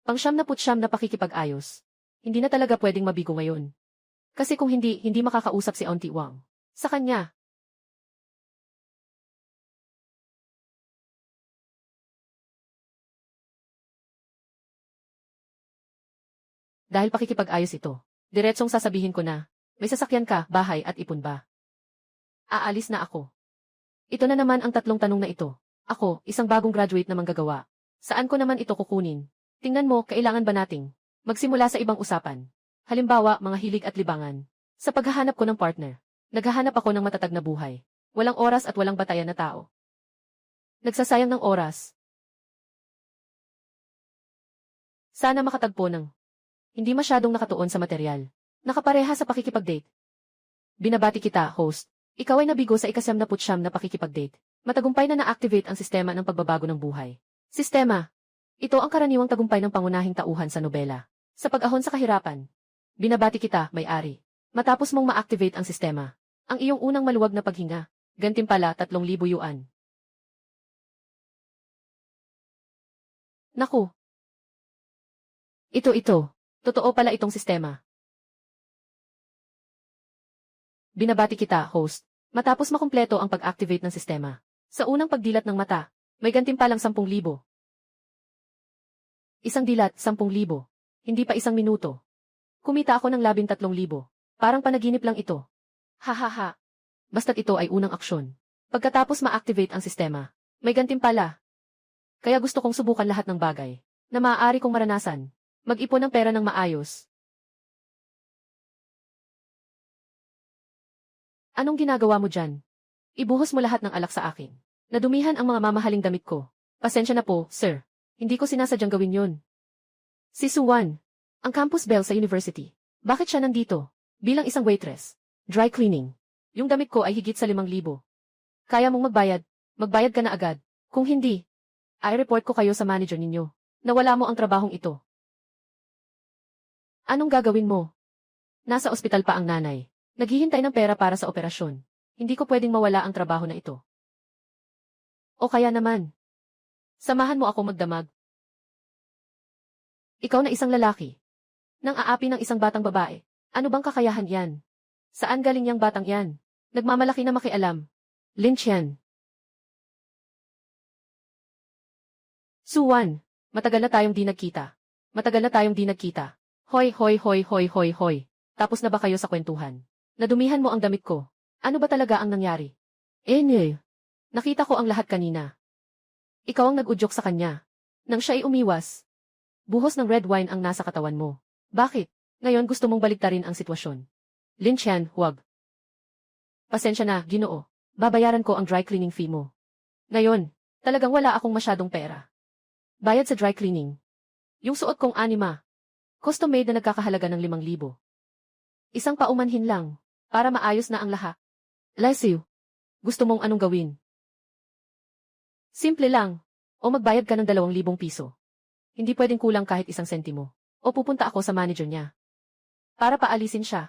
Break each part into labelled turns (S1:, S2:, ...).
S1: Pang-siyam na pakikipag-ayos. Hindi na talaga pwedeng mabigo ngayon. Kasi kung hindi makakausap si Auntie Wang. Sa kanya. Dahil pakikipag-ayos ito. Diretsong sasabihin ko na, may sasakyan ka, bahay at ipon ba? Aalis na ako. Ito na naman ang tatlong tanong na ito. Ako, isang bagong graduate na manggagawa. Saan ko naman ito kukunin? Tingnan mo, kailangan ba nating magsimula sa ibang usapan? Halimbawa, mga hilig at libangan. Sa paghahanap ko ng partner, naghahanap ako ng matatag na buhay. Walang oras at walang batayan na tao. Nagsasayang ng oras. Sana makatagpo ng hindi masyadong nakatuon sa material. Nakapareha sa pakikipag-date. Binabati kita, host. Ikaw ay nabigo sa ika-siyam na pakikipag-date. Matagumpay na na-activate ang sistema ng pagbabago ng buhay. Sistema. Ito ang karaniwang tagumpay ng pangunahing tauhan sa nobela. Sa pag-ahon sa kahirapan. Binabati kita, may-ari. Matapos mong ma-activate ang sistema. Ang iyong unang maluwag na paghinga. Gantimpala, 3,000 yuan. Naku. Ito. Totoo pala itong sistema. Binabati kita, host. Matapos makumpleto ang pag-activate ng sistema. Sa unang pagdilat ng mata, may gantimpalang 10,000. Isang dilat, 10,000. Hindi pa isang minuto. Kumita ako ng 13,000. Parang panaginip lang ito. Hahaha. Basta't ito ay unang aksyon. Pagkatapos ma-activate ang sistema, may gantimpala. Kaya gusto kong subukan lahat ng bagay na maaari kong maranasan. Mag-ipon ng pera ng maayos. Anong ginagawa mo dyan? Ibuhos mo lahat ng alak sa akin. Nadumihan ang mga mamahaling damit ko. Pasensya na po, sir. Hindi ko sinasadyang gawin yon. Si Suwan, ang campus belle sa university. Bakit siya nandito? Bilang isang waitress. Dry cleaning. Yung damit ko ay higit sa 5,000. Kaya mong magbayad? Magbayad ka na agad. Kung hindi, i-report ko kayo sa manager ninyo. Nawala mo ang trabahong ito. Anong gagawin mo? Nasa ospital pa ang nanay. Naghihintay ng pera para sa operasyon. Hindi ko pwedeng mawala ang trabaho na ito. O kaya naman, samahan mo ako magdamag. Ikaw na isang lalaki. Nang aapi ng isang batang babae. Ano bang kakayahan yan? Saan galing yang batang yan? Nagmamalaki na makialam. Lin Qian. Suwan, matagal na tayong di nagkita. Hoy. Tapos na ba kayo sa kwentuhan? Nadumihan mo ang damit ko. Ano ba talaga ang nangyari? Nakita ko ang lahat kanina. Ikaw ang nag-udyok sa kanya. Nang siya ay umiwas. Buhos ng red wine ang nasa katawan mo. Bakit? Ngayon gusto mong baliktarin ang sitwasyon. Lin Qian, huwag. Pasensya na, Ginoo. Babayaran ko ang dry cleaning fee mo. Ngayon, talagang wala akong masyadong pera. Bayad sa dry cleaning. Yung suot kong anima. Custom made na nagkakahalaga ng 5,000. Isang paumanhin lang, para maayos na ang lahat. Leslie, gusto mong anong gawin? Simple lang, o magbayad ka ng 2,000 piso. Hindi pwedeng kulang kahit isang sentimo. O pupunta ako sa manager niya. Para paalisin siya.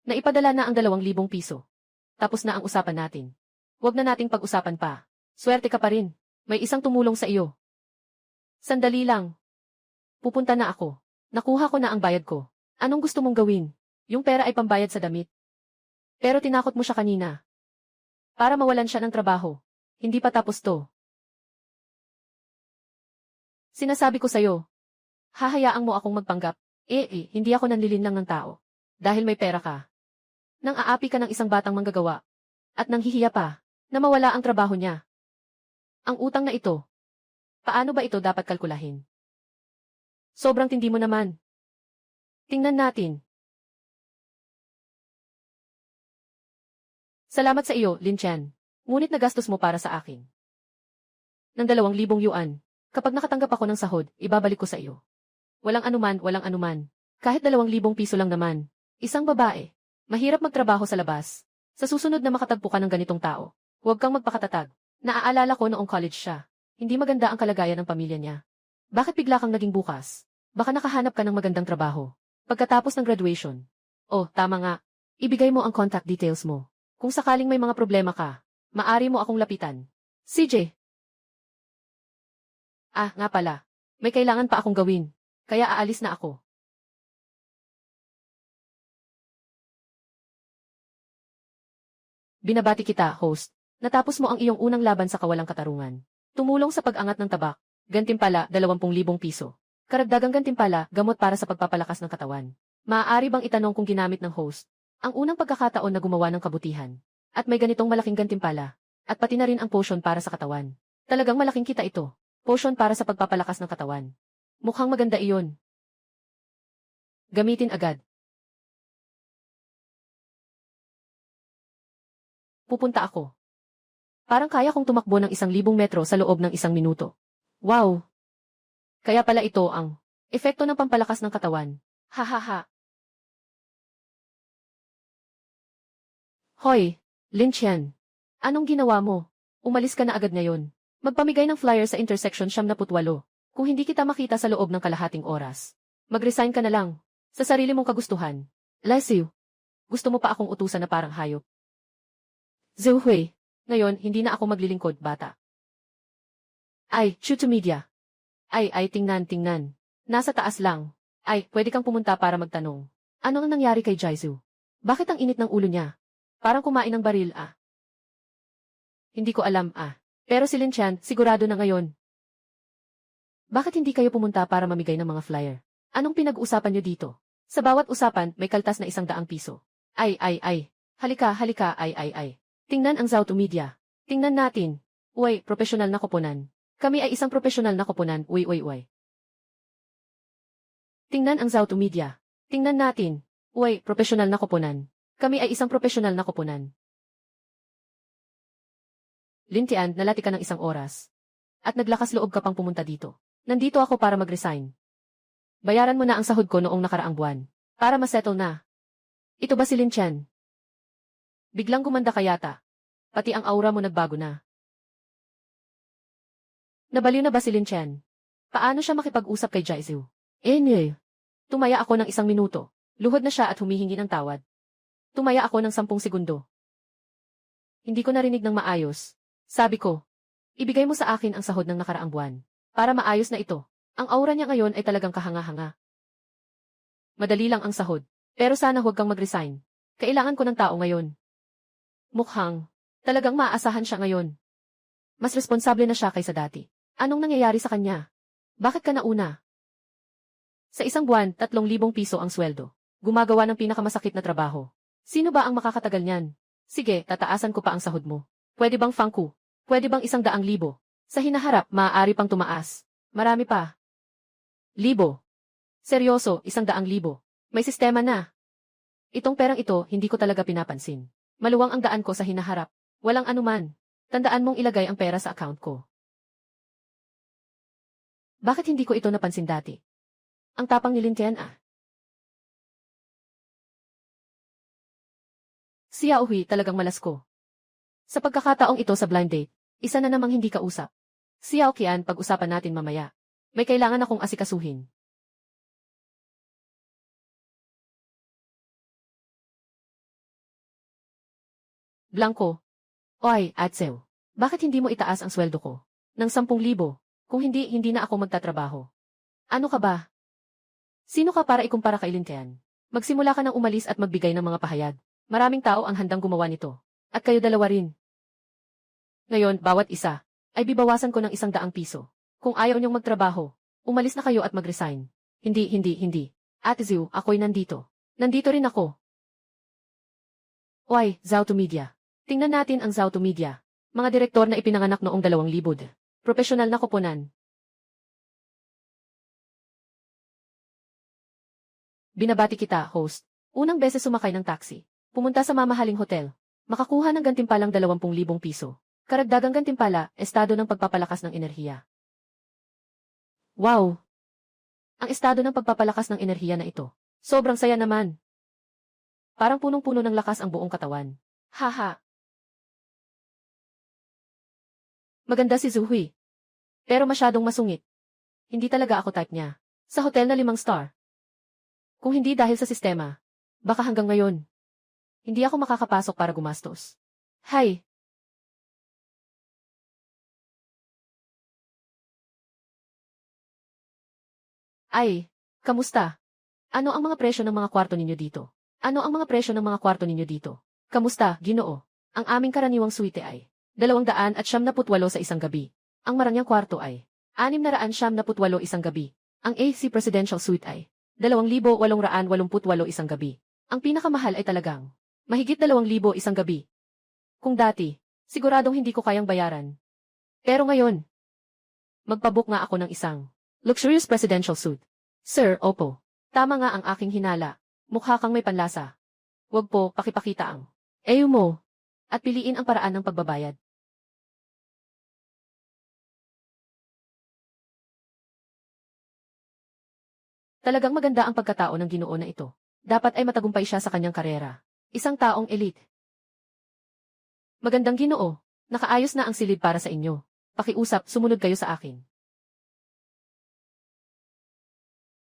S1: Naipadala na ang 2,000 piso. Tapos na ang usapan natin. Huwag na nating pag-usapan pa. Swerte ka pa rin. May isang tumulong sa iyo. Sandali lang. Pupunta na ako. Nakuha ko na ang bayad ko. Anong gusto mong gawin? Yung pera ay pambayad sa damit. Pero tinakot mo siya kanina. Para mawalan siya ng trabaho. Hindi pa tapos to. Sinasabi ko sa'yo. Hahayaan mo akong magpanggap. Hindi ako nanlilinlang ng tao. Dahil may pera ka. Nang aapi ka ng isang batang manggagawa. At nang hihiya pa, na mawala ang trabaho niya. Ang utang na ito. Paano ba ito dapat kalkulahin? Sobrang tindi mo naman. Tingnan natin. Salamat sa iyo, Lin Qian. Ngunit nagastos mo para sa akin. Ng 2,000 yuan. Kapag nakatanggap ako ng sahod, ibabalik ko sa iyo. Walang anuman. Kahit 2,000 piso lang naman. Isang babae. Mahirap magtrabaho sa labas. Sa susunod na makatagpo ka ng ganitong tao, huwag kang magpakatatag. Naaalala ko noong college siya. Hindi maganda ang kalagayan ng pamilya niya. Bakit bigla kang naging bukas? Baka nakahanap ka ng magandang trabaho. Pagkatapos ng graduation. Oh, tama nga. Ibigay mo ang contact details mo. Kung sakaling may mga problema ka, maari mo akong lapitan. CJ. Ah, nga pala. May kailangan pa akong gawin. Kaya aalis na ako. Binabati kita, host. Natapos mo ang iyong unang laban sa kawalang katarungan. Tumulong sa pag-angat ng tabak. Gantimpala, 20,000 piso. Karagdagang gantimpala, gamot para sa pagpapalakas ng katawan. Maaari bang itanong kung ginamit ng host ang unang pagkakataon na gumawa ng kabutihan? At may ganitong malaking gantimpala. At pati na rin ang potion para sa katawan. Talagang malaking kita ito. Potion para sa pagpapalakas ng katawan. Mukhang maganda iyon. Gamitin agad. Pupunta ako. Parang kaya kong tumakbo ng 1,000 metro sa loob ng 1 minuto. Wow! Kaya pala ito ang epekto ng pampalakas ng katawan. Hahaha. Hoy, Lin Qian. Anong ginawa mo? Umalis ka na agad ngayon. Magpamigay ng flyer sa intersection 78. Kung hindi kita makita sa loob ng kalahating oras. Mag-resign ka na lang. Sa sarili mong kagustuhan. Lesiu. Gusto mo pa akong utusan na parang hayop? Zhou Hui. Ngayon, hindi na ako maglilingkod, bata. Ay, shoot to media. Ay, tingnan. Nasa taas lang. Ay, pwede kang pumunta para magtanong. Ano ang nangyari kay Jaizu? Bakit ang init ng ulo niya? Parang kumain ng baril, ah. Hindi ko alam, ah. Pero si Lin Qian, sigurado na ngayon. Bakit hindi kayo pumunta para mamigay ng mga flyer? Anong pinag-uusapan niyo dito? Sa bawat usapan, may kaltas na 100 piso. Ay. Halika, ay. Tingnan ang Zauto Media. Tingnan natin. Uy, profesional na koponan. Kami ay isang profesional na koponan, uy. Tingnan ang Zauto Media. Tingnan natin. Uy, profesional na koponan. Kami ay isang profesional na koponan. Lin Qian, nalati ka ng 1 oras. At naglakas loob ka pang pumunta dito. Nandito ako para mag-resign. Bayaran mo na ang sahod ko noong nakaraang buwan. Para masettle na. Ito ba si Lin Qian? Biglang gumanda ka yata. Pati ang aura mo nagbago na. Nabaliw na ba si Lin Qian? Paano siya makipag-usap kay Jaizu? Tumaya ako ng 1 minuto. Luhod na siya at humihingi ng tawad. Tumaya ako ng 10 segundo. Hindi ko narinig ng maayos. Sabi ko, ibigay mo sa akin ang sahod ng nakaraang buwan. Para maayos na ito. Ang aura niya ngayon ay talagang kahanga-hanga. Madali lang ang sahod. Pero sana huwag kang mag-resign. Kailangan ko ng tao ngayon. Mukhang, talagang maaasahan siya ngayon. Mas responsable na siya kaysa dati. Anong nangyayari sa kanya? Bakit ka nauna? Sa 1 buwan, 3,000 piso ang sweldo. Gumagawa ng pinakamasakit na trabaho. Sino ba ang makakatagal niyan? Sige, tataasan ko pa ang sahod mo. Pwede bang fangku? Pwede bang 100,000? Sa hinaharap, maaari pang tumaas. Marami pa. Libo. Seryoso, 100,000. May sistema na. Itong perang ito, hindi ko talaga pinapansin. Maluwang ang daan ko sa hinaharap. Walang anuman. Tandaan mong ilagay ang pera sa account ko. Bakit hindi ko ito napansin dati? Ang tapang ni Lin Qian, ah. Si Yao Hui talagang malasko. Sa pagkakataong ito sa blind date, isa na namang hindi kausap. Si Yao Qian, pag-usapan natin mamaya. May kailangan akong asikasuhin. Blanco. Oy, Atsew. Bakit hindi mo itaas ang sweldo ko? Ng 10,000. Kung hindi, hindi na ako magtatrabaho. Ano ka ba? Sino ka para ikumpara kay Lin Qian? Magsimula ka ng umalis at magbigay ng mga pahayag. Maraming tao ang handang gumawa nito. At kayo dalawa rin. Ngayon, bawat isa, ay bibawasan ko ng 100 piso. Kung ayaw niyong magtrabaho, umalis na kayo at mag-resign. Hindi. Ate Ziu, ako'y nandito. Nandito rin ako. Oy, Zauto Media. Tingnan natin ang Zauto Media. Mga direktor na ipinanganak noong 2000. Profesional na koponan. Binabati kita, host. Unang beses sumakay ng taxi. Pumunta sa mamahaling hotel. Makakuha ng gantimpalang 20,000 piso. Karagdagang gantimpala, estado ng pagpapalakas ng enerhiya. Wow! Ang estado ng pagpapalakas ng enerhiya na ito. Sobrang saya naman. Parang punong-puno ng lakas ang buong katawan. Haha! Maganda si Zhu Hui. Pero masyadong masungit. Hindi talaga ako type niya. Sa hotel na 5 star. Kung hindi dahil sa sistema, baka hanggang ngayon, hindi ako makakapasok para gumastos. Hay! Ay, kamusta? Ano ang mga presyo ng mga kwarto ninyo dito? Ano ang mga presyo ng mga kwarto ninyo dito? Kamusta, Ginoo? Ang aming karaniwang suite ay 278 sa isang gabi. Ang marangyang kwarto ay 678 isang gabi. Ang AC Presidential Suite ay 2,888 isang gabi. Ang pinakamahal ay talagang mahigit 2,000 isang gabi. Kung dati, siguradong hindi ko kayang bayaran. Pero ngayon, magpabook nga ako ng isang luxurious presidential suite. Sir, opo. Tama nga ang aking hinala. Mukha kang may panlasa. Wag po, pakipakita ang eyo mo. At piliin ang paraan ng pagbabayad. Talagang maganda ang pagkatao ng Ginoo na ito. Dapat ay matagumpay siya sa kanyang karera. Isang taong elite. Magandang Ginoo, nakaayos na ang silid para sa inyo. Pakiusap, sumunod kayo sa akin.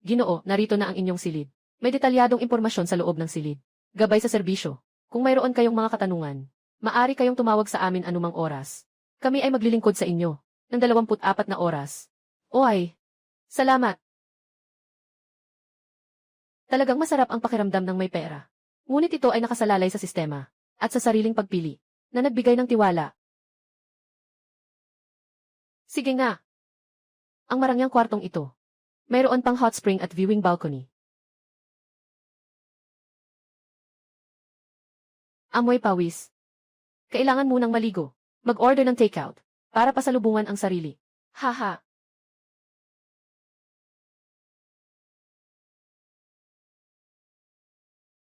S1: Ginoo, narito na ang inyong silid. May detalyadong impormasyon sa loob ng silid. Gabay sa serbisyo. Kung mayroon kayong mga katanungan, maaari kayong tumawag sa amin anumang oras. Kami ay maglilingkod sa inyo ng 24 na oras. O ay, salamat. Talagang masarap ang pakiramdam ng may pera. Ngunit ito ay nakasalalay sa sistema at sa sariling pagpili na nagbigay ng tiwala. Sige nga. Ang marangyang kwartong ito. Mayroon pang hot spring at viewing balcony. Amoy pawis. Kailangan munang maligo. Mag-order ng takeout para pasalubungan ang sarili. Haha.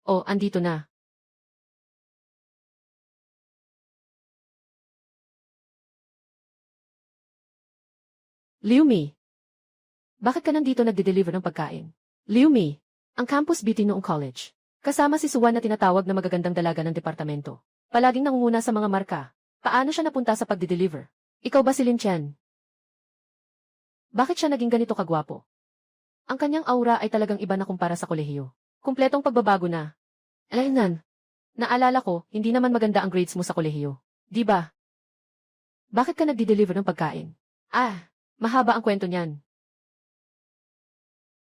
S1: Oh, andito na. Liu Mi. Bakit ka nandito nagde-deliver ng pagkain? Liu Mi, ang campus beauty noong college. Kasama si Suwan na tinatawag na magagandang dalaga ng departamento. Palaging nangunguna sa mga marka. Paano siya napunta sa pagde-deliver? Ikaw ba si Lin Chen? Bakit siya naging ganito kagwapo? Ang kanyang aura ay talagang iba na kumpara sa kolehiyo. Kumpletong pagbabago na. Alaynan. Naalala ko, hindi naman maganda ang grades mo sa kolehiyo. Di ba? Bakit ka nagdi-deliver ng pagkain? Ah, mahaba ang kwento niyan.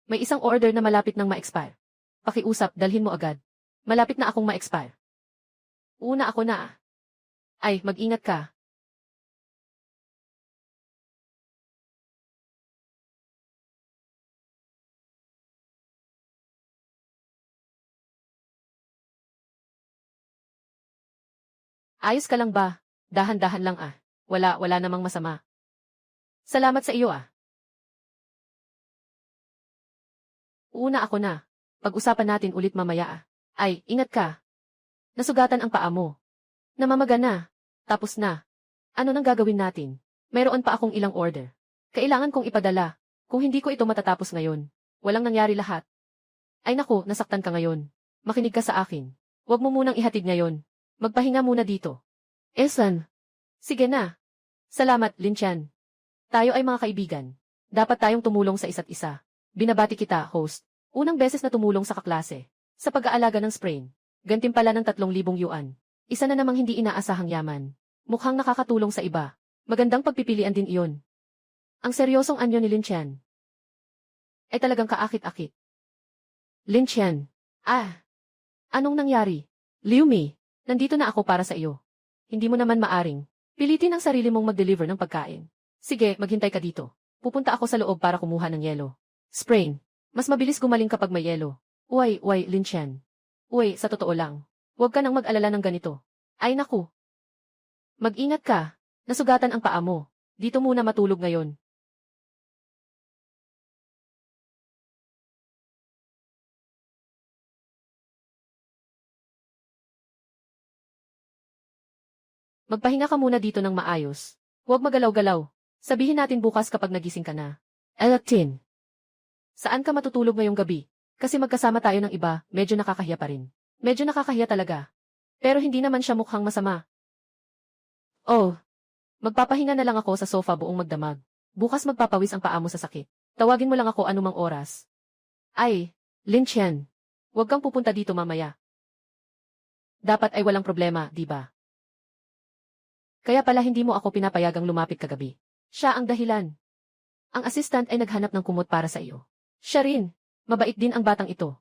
S1: May isang order na malapit nang ma-expire. Pakiusap, dalhin mo agad. Malapit na akong ma-expire. Una ako na. Ay, mag-ingat ka. Ayos ka lang ba? Dahan-dahan lang ah. Wala namang masama. Salamat sa iyo ah. Una ako na. Pag-usapan natin ulit mamaya ah. Ay, ingat ka. Nasugatan ang paa mo. Namamaga na. Tapos na. Ano nang gagawin natin? Mayroon pa akong ilang order. Kailangan kong ipadala. Kung hindi ko ito matatapos ngayon, walang nangyari lahat. Ay naku, nasaktan ka ngayon. Makinig ka sa akin. Huwag mo munang ihatid ngayon. Magpahinga muna dito. Esan. Sige na. Salamat, Lin Chen. Tayo ay mga kaibigan. Dapat tayong tumulong sa isa't isa. Binabati kita, host. Unang beses na tumulong sa kaklase. Sa pag-aalaga ng sprain. Gantimpala ng 3,000 yuan. Isa na namang hindi inaasahang yaman. Mukhang nakakatulong sa iba. Magandang pagpipilian din iyon. Ang seryosong anyo ni Lin Chen. Ay talagang kaakit-akit. Lin Chen. Ah. Anong nangyari? Liu Mi, nandito na ako para sa iyo. Hindi mo naman maaring. Pilitin ang sarili mong mag-deliver ng pagkain. Sige, maghintay ka dito. Pupunta ako sa loob para kumuha ng yelo. Sprain. Mas mabilis gumaling kapag may yelo. Uy, Lin Chen. Uy, sa totoo lang. Huwag ka nang mag-alala ng ganito. Ay naku. Mag-ingat ka. Nasugatan ang paa mo. Dito muna matulog ngayon. Magpahinga ka muna dito ng maayos. Huwag magalaw-galaw. Sabihin natin bukas kapag nagising ka na. Alatin. Saan ka matutulog ngayong gabi? Kasi magkasama tayo ng iba, medyo nakakahiya pa rin. Medyo nakakahiya talaga. Pero hindi naman siya mukhang masama. Oh. Magpapahinga na lang ako sa sofa buong magdamag. Bukas magpapawis ang paa mo sa sakit. Tawagin mo lang ako anumang oras. Ay, Lin Chen. Huwag kang pupunta dito mamaya. Dapat ay walang problema, di ba? Kaya pala hindi mo ako pinapayagang lumapit kagabi. Siya ang dahilan. Ang assistant ay naghanap ng kumot para sa iyo. Siya rin. Mabait din ang batang ito.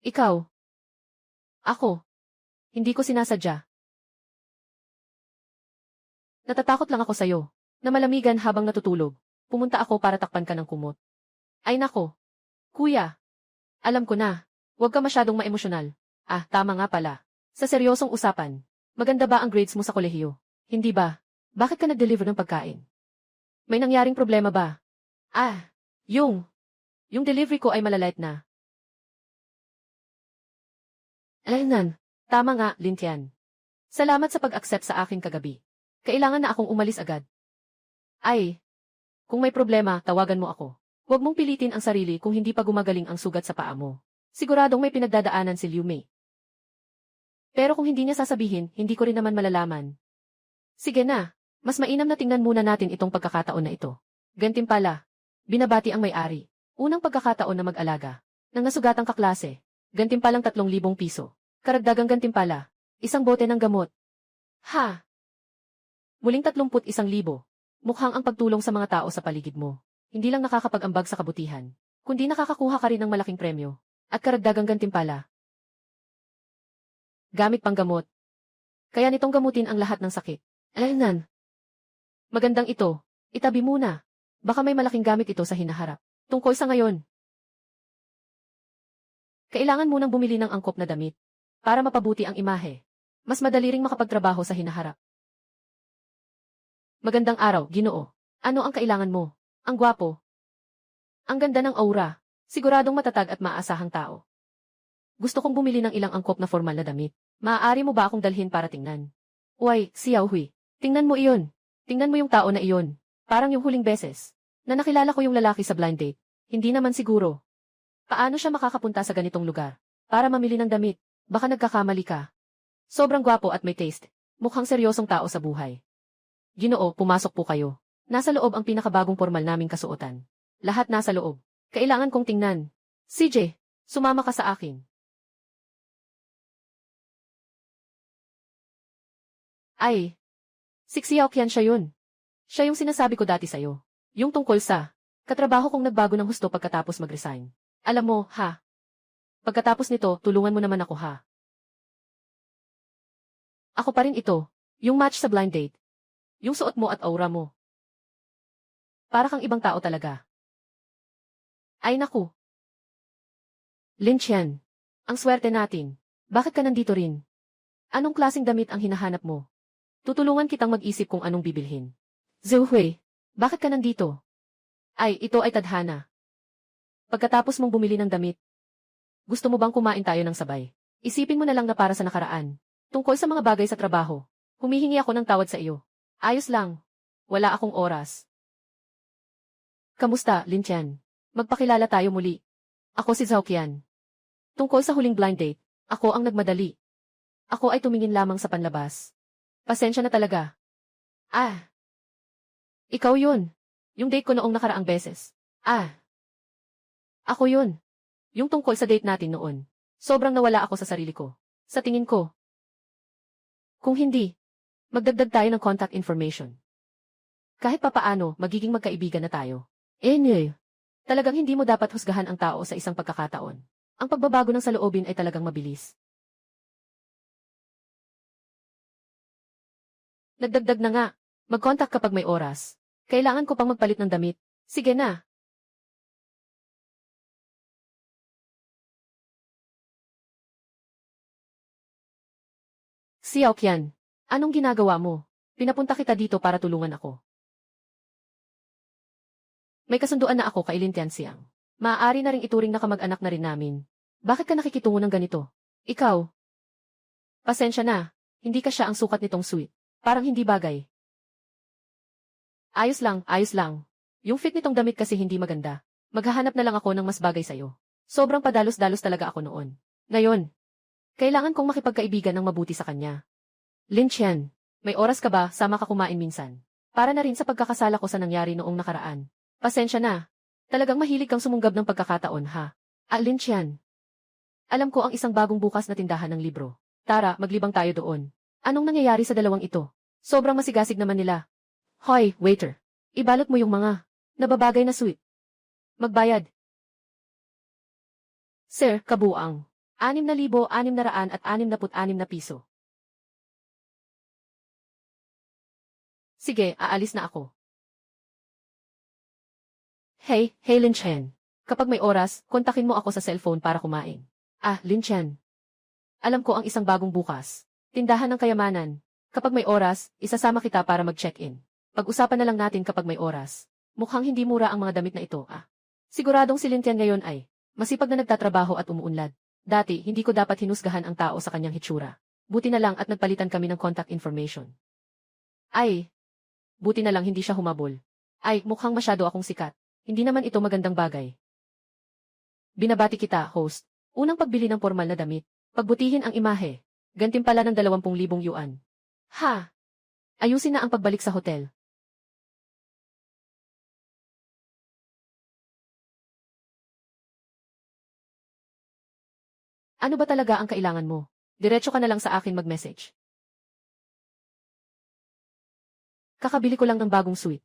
S1: Ikaw. Ako. Hindi ko sinasadya. Natatakot lang ako sa'yo. Na malamigan habang natutulog. Pumunta ako para takpan ka ng kumot. Ay nako. Kuya. Alam ko na. Huwag ka masyadong maemosyonal. Ah, tama nga pala. Sa seryosong usapan. Maganda ba ang grades mo sa kolehiyo? Hindi ba? Bakit ka nag-deliver ng pagkain? May nangyaring problema ba? Ah, yung delivery ko ay malalait na. Alaynan. Tama nga, Lintian. Salamat sa pag-accept sa akin kagabi. Kailangan na akong umalis agad. Ay, kung may problema, tawagan mo ako. Huwag mong pilitin ang sarili kung hindi pa gumagaling ang sugat sa paa mo. Siguradong may pinagdadaanan si Liu Mei. Pero kung hindi niya sasabihin, hindi ko rin naman malalaman. Sige na, mas mainam na tingnan muna natin itong pagkakataon na ito. Gantimpala. Binabati ang may-ari. Unang pagkakataon na mag-alaga. Nang nasugatang kaklase. Gantimpalang 3,000 piso. Karagdagang gantimpala. Isang bote ng gamot. Ha? Muling 31,000. Mukhang ang pagtulong sa mga tao sa paligid mo. Hindi lang nakakapag-ambag sa kabutihan, kundi nakakakuha ka rin ng malaking premyo. At karagdagang gantimpala. Gamit pang gamot. Kaya nitong gamutin ang lahat ng sakit. Alaynan. Magandang ito. Itabi muna. Baka may malaking gamit ito sa hinaharap. Tungkol sa ngayon. Kailangan munang bumili ng angkop na damit. Para mapabuti ang imahe. Mas madali ring makapagtrabaho sa hinaharap. Magandang araw, Ginoo. Ano ang kailangan mo? Ang gwapo. Ang ganda ng aura. Siguradong matatag at maaasahang tao. Gusto kong bumili ng ilang angkop na formal na damit. Maaari mo ba akong dalhin para tingnan? Uy, Xiao Hui. Tingnan mo iyon. Tingnan mo yung tao na iyon. Parang yung huling beses. Na nakilala ko yung lalaki sa blind date. Hindi naman siguro. Paano siya makakapunta sa ganitong lugar? Para mamili ng damit. Baka nagkakamali ka. Sobrang gwapo at may taste. Mukhang seryosong tao sa buhay. Ginoo, pumasok po kayo. Nasa loob ang pinakabagong formal naming kasuotan. Lahat nasa loob. Kailangan kong tingnan. CJ, sumama ka sa akin. Ay, si Xiao Qian siya yun. Siya yung sinasabi ko dati sa'yo. Yung tungkol sa katrabaho kong nagbago ng husto pagkatapos mag-resign. Alam mo, ha? Pagkatapos nito, tulungan mo naman ako, ha? Ako pa rin ito. Yung match sa blind date. Yung suot mo at aura mo. Para kang ibang tao talaga. Ay naku. Lin Qian. Ang swerte natin. Bakit ka nandito rin? Anong klaseng damit ang hinahanap mo? Tutulungan kitang mag-isip kung anong bibilhin. Zhou Hui. Bakit ka nandito? Ay, ito ay tadhana. Pagkatapos mong bumili ng damit, gusto mo bang kumain tayo ng sabay? Isipin mo na lang na para sa nakaraan. Tungkol sa mga bagay sa trabaho, humihingi ako ng tawad sa iyo. Ayos lang. Wala akong oras. Kamusta, Lin Qian? Magpakilala tayo muli. Ako si Zhao Qian. Tungkol sa huling blind date, ako ang nagmadali. Ako ay tumingin lamang sa panlabas. Pasensya na talaga. Ah. Ikaw yun. Yung date ko noong nakaraang beses. Ah. Ako yun. Yung tungkol sa date natin noon. Sobrang nawala ako sa sarili ko. Sa tingin ko. Kung hindi, magdagdag tayo ng contact information. Kahit papaano, magiging magkaibigan na tayo. Talagang hindi mo dapat husgahan ang tao sa isang pagkakataon. Ang pagbabago ng saloobin ay talagang mabilis. Nagdagdag na nga. Mag-contact kapag may oras. Kailangan ko pang magpalit ng damit. Sige na. Xiao Qian, anong ginagawa mo? Pinapunta kita dito para tulungan ako. May kasunduan na ako kay Lin Tianxiang. Maaari na ring ituring na kamag-anak na rin namin. Bakit ka nakikitungo ng ganito? Ikaw? Pasensya na, hindi ka siya ang sukat nitong suite. Parang hindi bagay. Ayos lang, ayos lang. Yung fit nitong damit kasi hindi maganda. Maghahanap na lang ako ng mas bagay sa'yo. Sobrang padalos-dalos talaga ako noon. Ngayon, kailangan kong makipagkaibigan ng mabuti sa kanya. Lin Qian, may oras ka ba sama ka kumain minsan? Para na rin sa pagkakasala ko sa nangyari noong nakaraan. Pasensya na. Talagang mahilig kang sumunggab ng pagkakataon, ha? Lin Qian. Alam ko ang isang bagong bukas na tindahan ng libro. Tara, maglibang tayo doon. Anong nangyayari sa dalawang ito? Sobrang masigasig naman nila. Hoy, waiter. Ibalot mo yung mga nababagay na sweet. Magbayad. Sir, kabuang. 6,666 na piso. Sige, aalis na ako. Hey, Lin Chen. Kapag may oras, kontakin mo ako sa cellphone para kumain. Lin Chen. Alam ko ang isang bagong bukas. Tindahan ng kayamanan. Kapag may oras, isasama kita para mag-check-in. Pag-usapan na lang natin kapag may oras. Mukhang hindi mura ang mga damit na ito, Siguradong si Lin Tian ngayon ay masipag na nagtatrabaho at umuunlad. Dati, hindi ko dapat hinusgahan ang tao sa kanyang hitsura. Buti na lang at nagpalitan kami ng contact information. Buti na lang hindi siya humabol. Mukhang masyado akong sikat. Hindi naman ito magandang bagay. Binabati kita, host. Unang pagbili ng formal na damit. Pagbutihin ang imahe. Gantimpala ng 20,000 yuan. Ayusin na ang pagbalik sa hotel. Ano ba talaga ang kailangan mo? Diretso ka na lang sa akin mag-message. Kakabili ko lang ng bagong suite.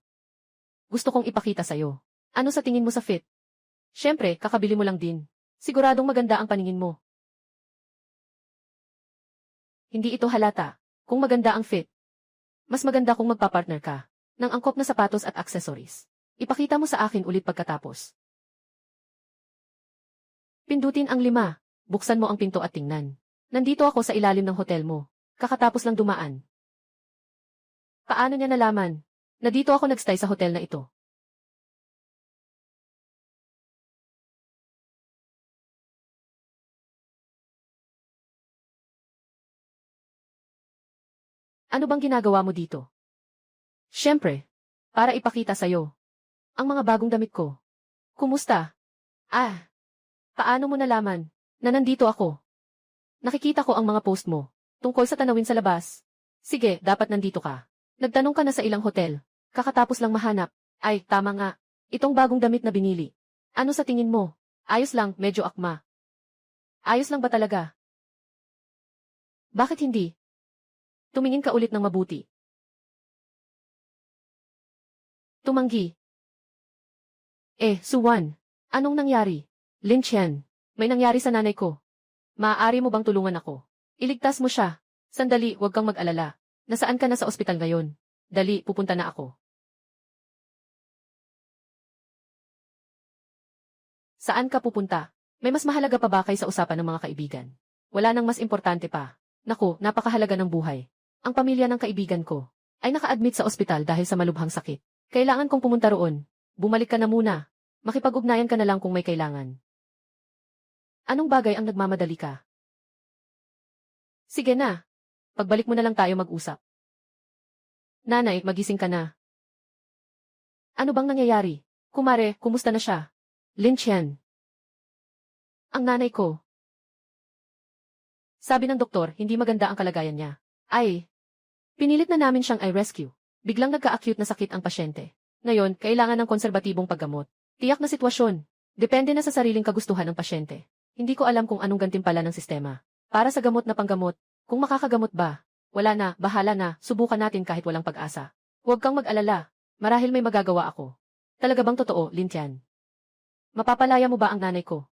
S1: Gusto kong ipakita sa'yo. Ano sa tingin mo sa fit? Siyempre, kakabili mo lang din. Siguradong maganda ang paningin mo. Hindi ito halata. Kung maganda ang fit, mas maganda kung magpapartner ka ng angkop na sapatos at accessories. Ipakita mo sa akin ulit pagkatapos. Pindutin ang 5. Buksan mo ang pinto at tingnan. Nandito ako sa ilalim ng hotel mo. Kakatapos lang dumaan. Paano niya nalaman na dito ako nagstay sa hotel na ito? Ano bang ginagawa mo dito? Siyempre, para ipakita sa'yo ang mga bagong damit ko. Kumusta? Paano mo nalaman na nandito ako? Nakikita ko ang mga post mo tungkol sa tanawin sa labas. Sige, dapat nandito ka. Nagtanong ka na sa ilang hotel. Kakatapos lang mahanap. Tama nga. Itong bagong damit na binili. Ano sa tingin mo? Ayos lang, medyo akma. Ayos lang ba talaga? Bakit hindi? Tumingin ka ulit ng mabuti. Tumanggi. Suwan. Anong nangyari? Lin Chen, may nangyari sa nanay ko. Maaari mo bang tulungan ako? Iligtas mo siya. Sandali, huwag kang mag-alala. Nasaan ka na sa ospital ngayon? Dali, pupunta na ako. Saan ka pupunta? May mas mahalaga pa ba kaysa usapan ng mga kaibigan? Wala nang mas importante pa. Naku, napakahalaga ng buhay. Ang pamilya ng kaibigan ko ay naka-admit sa ospital dahil sa malubhang sakit. Kailangan kong pumunta roon. Bumalik ka na muna. Makipag-ugnayan ka na lang kung may kailangan. Anong bagay ang nagmamadali ka? Sige na. Pagbalik mo na lang tayo mag-usap. Nanay, magising ka na. Ano bang nangyayari? Kumare, kumusta na siya? Lin Chen. Ang nanay ko. Sabi ng doktor, hindi maganda ang kalagayan niya. Pinilit na namin siyang i-rescue. Biglang nagka-acute na sakit ang pasyente. Ngayon, kailangan ng konserbatibong paggamot. Tiyak na sitwasyon. Depende na sa sariling kagustuhan ng pasyente. Hindi ko alam kung anong gantimpala ng sistema. Para sa gamot na panggamot, kung makakagamot ba? Wala na, bahala na, subukan natin kahit walang pag-asa. Huwag kang mag-alala. Marahil may magagawa ako. Talaga bang totoo, Lin Tian? Mapapalaya mo ba ang nanay ko?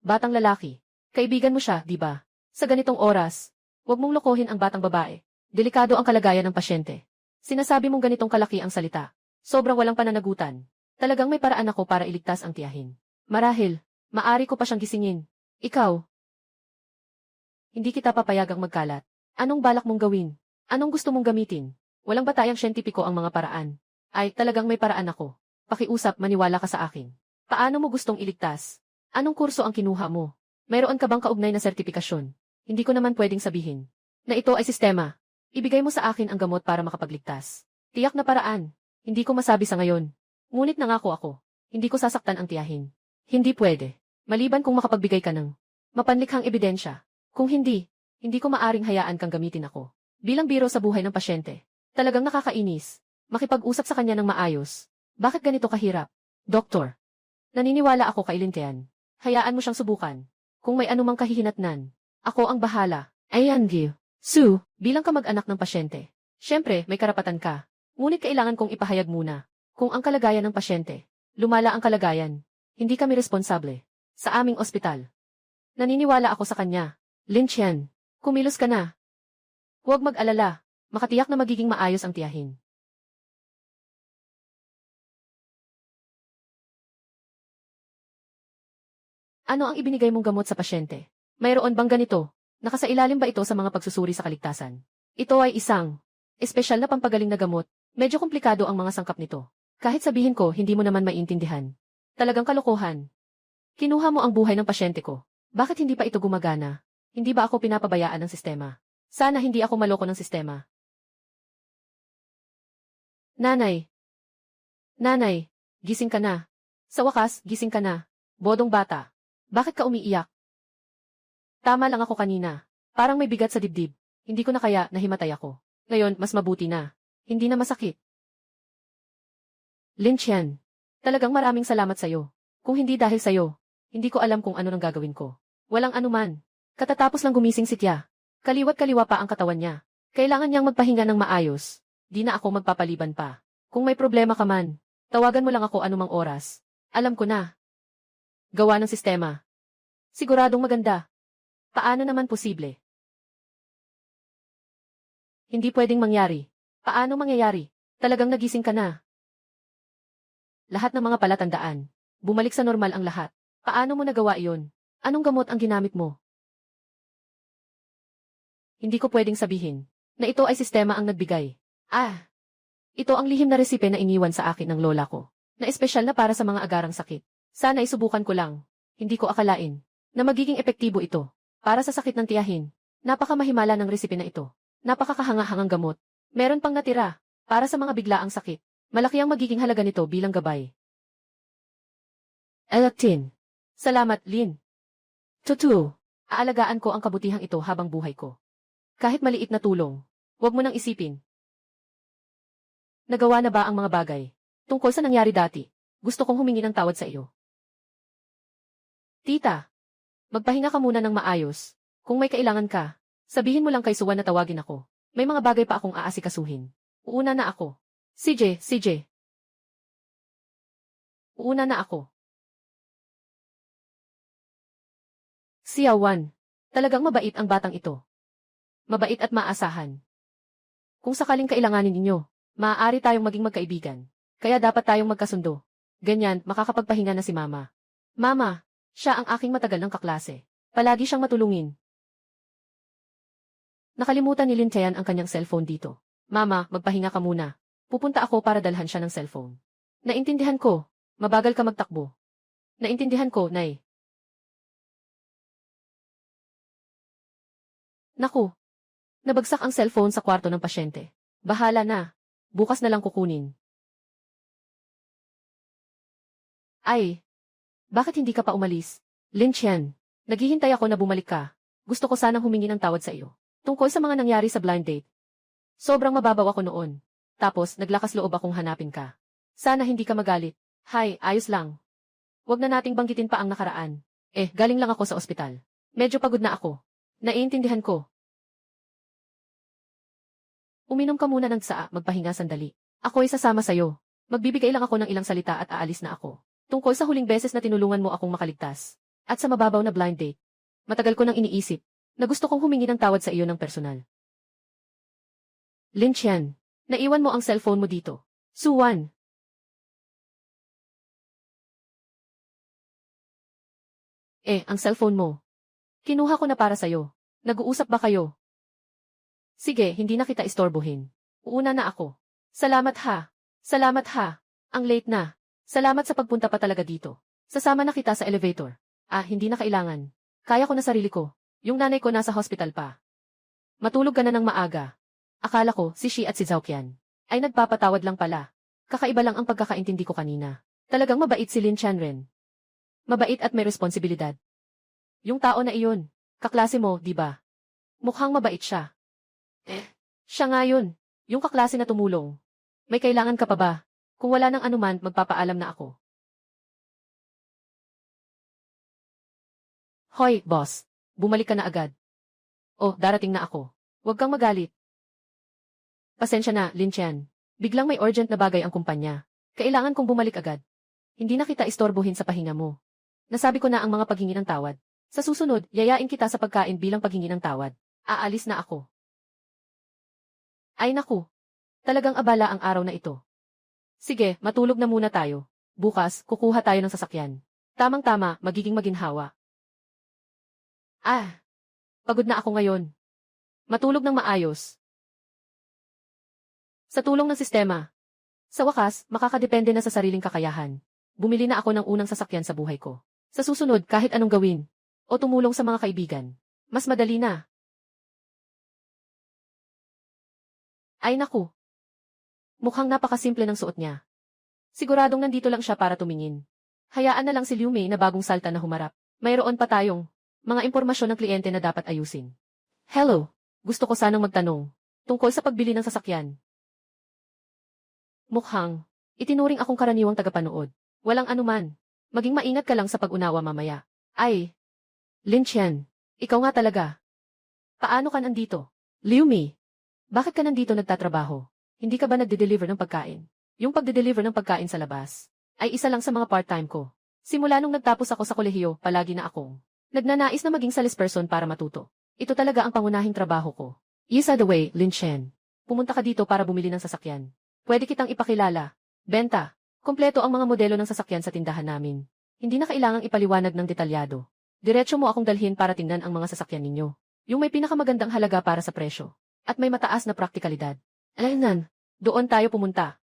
S1: Batang lalaki. Kaibigan mo siya, di ba? Sa ganitong oras, huwag mong lokohin ang batang babae. Delikado ang kalagayan ng pasyente. Sinasabi mong ganitong kalaki ang salita. Sobrang walang pananagutan. Talagang may paraan ako para iligtas ang tiyahin. Marahil, maari ko pa siyang gisingin. Ikaw. Hindi kita papayagang magkalat. Anong balak mong gawin? Anong gusto mong gamitin? Walang batayang siyentipiko ang mga paraan. Talagang may paraan ako. Pakiusap, maniwala ka sa akin. Paano mo gustong iligtas? Anong kurso ang kinuha mo? Mayroon ka bang kaugnay na sertipikasyon? Hindi ko naman pwedeng sabihin na ito ay sistema. Ibigay mo sa akin ang gamot para makapagligtas. Tiyak na paraan. Hindi ko masabi sa ngayon. Ngunit nangako ako. Hindi ko sasaktan ang tiyahin. Hindi pwede. Maliban kung makapagbigay ka ng mapanlikhang ebidensya. Kung hindi, hindi ko maaring hayaan kang gamitin ako. Bilang biro sa buhay ng pasyente. Talagang nakakainis. Makipag-usap sa kanya ng maayos. Bakit ganito kahirap? Doktor. Naniniwala ako kay Lin Tian. Hayaan mo siyang subukan. Kung may anumang kahihinatnan, Ako ang bahala. Ayan, Gil. Sue, bilang kamag-anak ng pasyente. Siyempre, may karapatan ka. Ngunit kailangan kong ipahayag muna. Kung ang kalagayan ng pasyente, lumala ang kalagayan, hindi kami responsable. Sa aming ospital. Naniniwala ako sa kanya. Lin Chen, kumilos ka na. Huwag mag-alala. Makatiyak na magiging maayos ang tiyahin. Ano ang ibinigay mong gamot sa pasyente? Mayroon bang ganito? Nakasailalim ba ito sa mga pagsusuri sa kaligtasan? Ito ay isang espesyal na pampagaling na gamot. Medyo komplikado ang mga sangkap nito. Kahit sabihin ko, hindi mo naman maintindihan. Talagang kalokohan. Kinuha mo ang buhay ng pasyente ko. Bakit hindi pa ito gumagana? Hindi ba ako pinapabayaan ng sistema? Sana hindi ako maloko ng sistema. Nanay. Nanay, gising ka na. Sa wakas, gising ka na. Bodong bata. Bakit ka umiiyak? Tama lang ako kanina. Parang may bigat sa dibdib. Hindi ko na kaya nahimatay ako. Ngayon, mas mabuti na. Hindi na masakit. Lin Chen, talagang maraming salamat sa'yo. Kung hindi dahil sa'yo, hindi ko alam kung ano nang gagawin ko. Walang anuman. Katatapos lang gumising si Tia. Kaliwat kaliwa pa ang katawan niya. Kailangan niyang magpahinga ng maayos. Di na ako magpapaliban pa. Kung may problema ka man, tawagan mo lang ako anumang oras. Alam ko na. Gawa ng sistema. Siguradong maganda. Paano naman posible? Hindi pwedeng mangyari. Paano mangyayari? Talagang nagising ka na. Lahat ng mga palatandaan. Bumalik sa normal ang lahat. Paano mo nagawa iyon? Anong gamot ang ginamit mo? Hindi ko pwedeng sabihin na ito ay sistema ang nagbigay. Ito ang lihim na resipe na iniwan sa akin ng lola ko, na espesyal na para sa mga agarang sakit. Sana isubukan ko lang. Hindi ko akalain na magiging epektibo ito para sa sakit ng tiyahin. Napakamahimala ng resipe na ito. Napakakahanga-hangang gamot. Meron pang natira para sa mga biglaang sakit. Malaki ang magiging halaga nito bilang gabay. Elactin. Salamat, Lin. Totoo. Aalagaan ko ang kabutihang ito habang buhay ko. Kahit maliit na tulong, huwag mo nang isipin. Nagawa na ba ang mga bagay? Tungkol sa nangyari dati, gusto kong humingi ng tawad sa iyo. Tita, magpahinga ka muna ng maayos. Kung may kailangan ka, sabihin mo lang kay Suwan na tawagin ako. May mga bagay pa akong aasikasuhin. Uuna na ako. CJ. Uuna na ako. Xiaowan, talagang mabait ang batang ito. Mabait at maasahan. Kung sakaling kailanganin ninyo, maaari tayong maging magkaibigan. Kaya dapat tayong magkasundo. Ganyan, makakapagpahinga na si Mama. Mama, siya ang aking matagal ng kaklase. Palagi siyang matulungin. Nakalimutan ni Lin Tian ang kanyang cellphone dito. Mama, magpahinga ka muna. Pupunta ako para dalhan siya ng cellphone. Naintindihan ko. Mabagal ka magtakbo. Naintindihan ko, Nay. Naku. Nabagsak ang cellphone sa kwarto ng pasyente. Bahala na. Bukas na lang kukunin. Bakit hindi ka pa umalis? Lin Chen, naghihintay ako na bumalik ka. Gusto ko sanang humingi ng tawad sa iyo. Tungkol sa mga nangyari sa blind date. Sobrang mababaw ako noon. Tapos, naglakas loob akong hanapin ka. Sana hindi ka magalit. Hay, ayos lang. Huwag na nating banggitin pa ang nakaraan. Galing lang ako sa ospital. Medyo pagod na ako. Naiintindihan ko. Uminom ka muna ng tsaa, magpahinga sandali. Ako'y sasama sa'yo. Magbibigay lang ako ng ilang salita at aalis na ako. Tungkol sa huling beses na tinulungan mo akong makaligtas. At sa mababaw na blind date. Matagal ko nang iniisip na gusto kong humingi ng tawad sa iyo ng personal. Lin Chen, naiwan mo ang cellphone mo dito. Suwan. Ang cellphone mo. Kinuha ko na para sa'yo. Nag-uusap ba kayo? Sige, hindi na kita istorbohin. Uuna na ako. Salamat ha. Salamat ha. Ang late na. Salamat sa pagpunta pa talaga dito. Sasama na kita sa elevator. Hindi na kailangan. Kaya ko na sarili ko. Yung nanay ko nasa hospital pa. Matulog ka na ng maaga. Akala ko si Shi at si Zhaoqian ay nagpapatawad lang pala. Kakaiba lang ang pagkakaintindi ko kanina. Talagang mabait si Lin Chanren. Mabait at may responsibilidad. Yung tao na iyon, kaklase mo, di ba? Mukhang mabait siya. Siya nga yun. Yung kaklase na tumulong. May kailangan ka pa ba? Kung wala nang anuman, magpapaalam na ako. Hoy, boss. Bumalik ka na agad. Oh, darating na ako. Huwag kang magalit. Pasensya na, Lin Chen. Biglang may urgent na bagay ang kumpanya. Kailangan kong bumalik agad. Hindi na kita istorbohin sa pahinga mo. Nasabi ko na ang mga paghingi ng tawad. Sa susunod, yayain kita sa pagkain bilang paghingi ng tawad. Aalis na ako. Ay naku. Talagang abala ang araw na ito. Sige, matulog na muna tayo. Bukas, kukuha tayo ng sasakyan. Tamang-tama, magiging maginhawa. Pagod na ako ngayon. Matulog ng maayos. Sa tulong ng sistema. Sa wakas, makakadepende na sa sariling kakayahan. Bumili na ako ng unang sasakyan sa buhay ko. Sa susunod, kahit anong gawin, o tumulong sa mga kaibigan, mas madali na. Ay naku. Mukhang napakasimple ng suot niya. Siguradong nandito lang siya para tumingin. Hayaan na lang si Liu Mei na bagong salta na humarap. Mayroon pa tayong mga impormasyon ng kliyente na dapat ayusin. Hello, gusto ko sanang magtanong tungkol sa pagbili ng sasakyan. Mukhang itinuring akong karaniwang tagapanood. Walang anuman. Maging maingat ka lang sa pag-unawa mamaya. Ay, Lin Chen, ikaw nga talaga. Paano ka nandito? Liu Mei, bakit ka nandito nagtatrabaho? Hindi ka ba nagde-deliver ng pagkain? Yung pagde-deliver ng pagkain sa labas ay isa lang sa mga part-time ko. Simula nung nagtapos ako sa kolehiyo, palagi na akong nagnanais na maging salesperson para matuto. Ito talaga ang pangunahing trabaho ko. Isa the way, Lin Chen. Pumunta ka dito para bumili ng sasakyan. Pwede kitang ipakilala. Benta. Kompleto ang mga modelo ng sasakyan sa tindahan namin. Hindi na kailangang ipaliwanag ng detalyado. Diretso mo akong dalhin para tingnan ang mga sasakyan ninyo. Yung may pinakamagandang halaga para sa presyo. At may mataas na praktikalidad. Alaynan, doon tayo pumunta.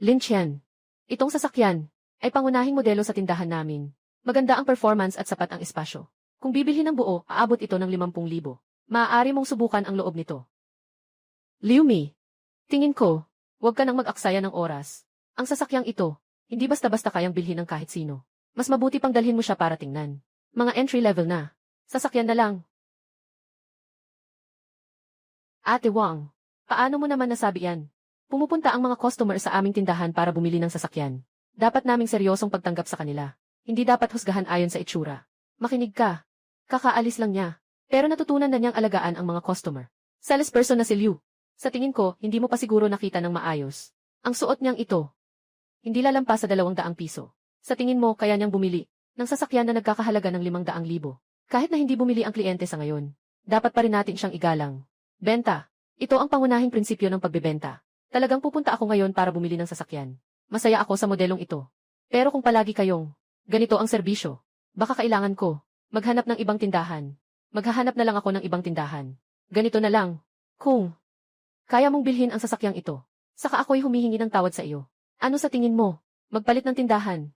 S1: Lin Chen. Itong sasakyan ay pangunahing modelo sa tindahan namin. Maganda ang performance at sapat ang espasyo. Kung bibilhin ng buo, aabot ito ng 50,000. Maaari mong subukan ang loob nito. Liu Mei, tingin ko, huwag ka nang mag-aksaya ng oras. Ang sasakyang ito, hindi basta-basta kayang bilhin ng kahit sino. Mas mabuti pang dalhin mo siya para tingnan. Mga entry level na. Sasakyan na lang. Ate Wang, paano mo naman nasabi yan? Pumupunta ang mga customer sa aming tindahan para bumili ng sasakyan. Dapat naming seryosong pagtanggap sa kanila. Hindi dapat husgahan ayon sa itsura. Makinig ka. Kakaalis lang niya. Pero natutunan na niyang alagaan ang mga customer. Salesperson na si Liu. Sa tingin ko, hindi mo pa siguro nakita ng maayos. Ang suot niyang ito. Hindi lalampas sa 200 piso. Sa tingin mo, kaya niyang bumili ng sasakyan na nagkakahalaga ng 500,000. Kahit na hindi bumili ang kliyente sa ngayon, dapat pa rin natin siyang igalang. Benta. Ito ang pangunahing prinsipyo ng pagbebenta. Talagang pupunta ako ngayon para bumili ng sasakyan. Masaya ako sa modelong ito. Pero kung palagi kayong ganito ang serbisyo, baka kailangan ko maghanap ng ibang tindahan. Maghahanap na lang ako ng ibang tindahan. Ganito na lang. Kung kaya mong bilhin ang sasakyang ito, saka ako'y humihingi ng tawad sa iyo. Ano sa tingin mo? Magpalit ng tindahan.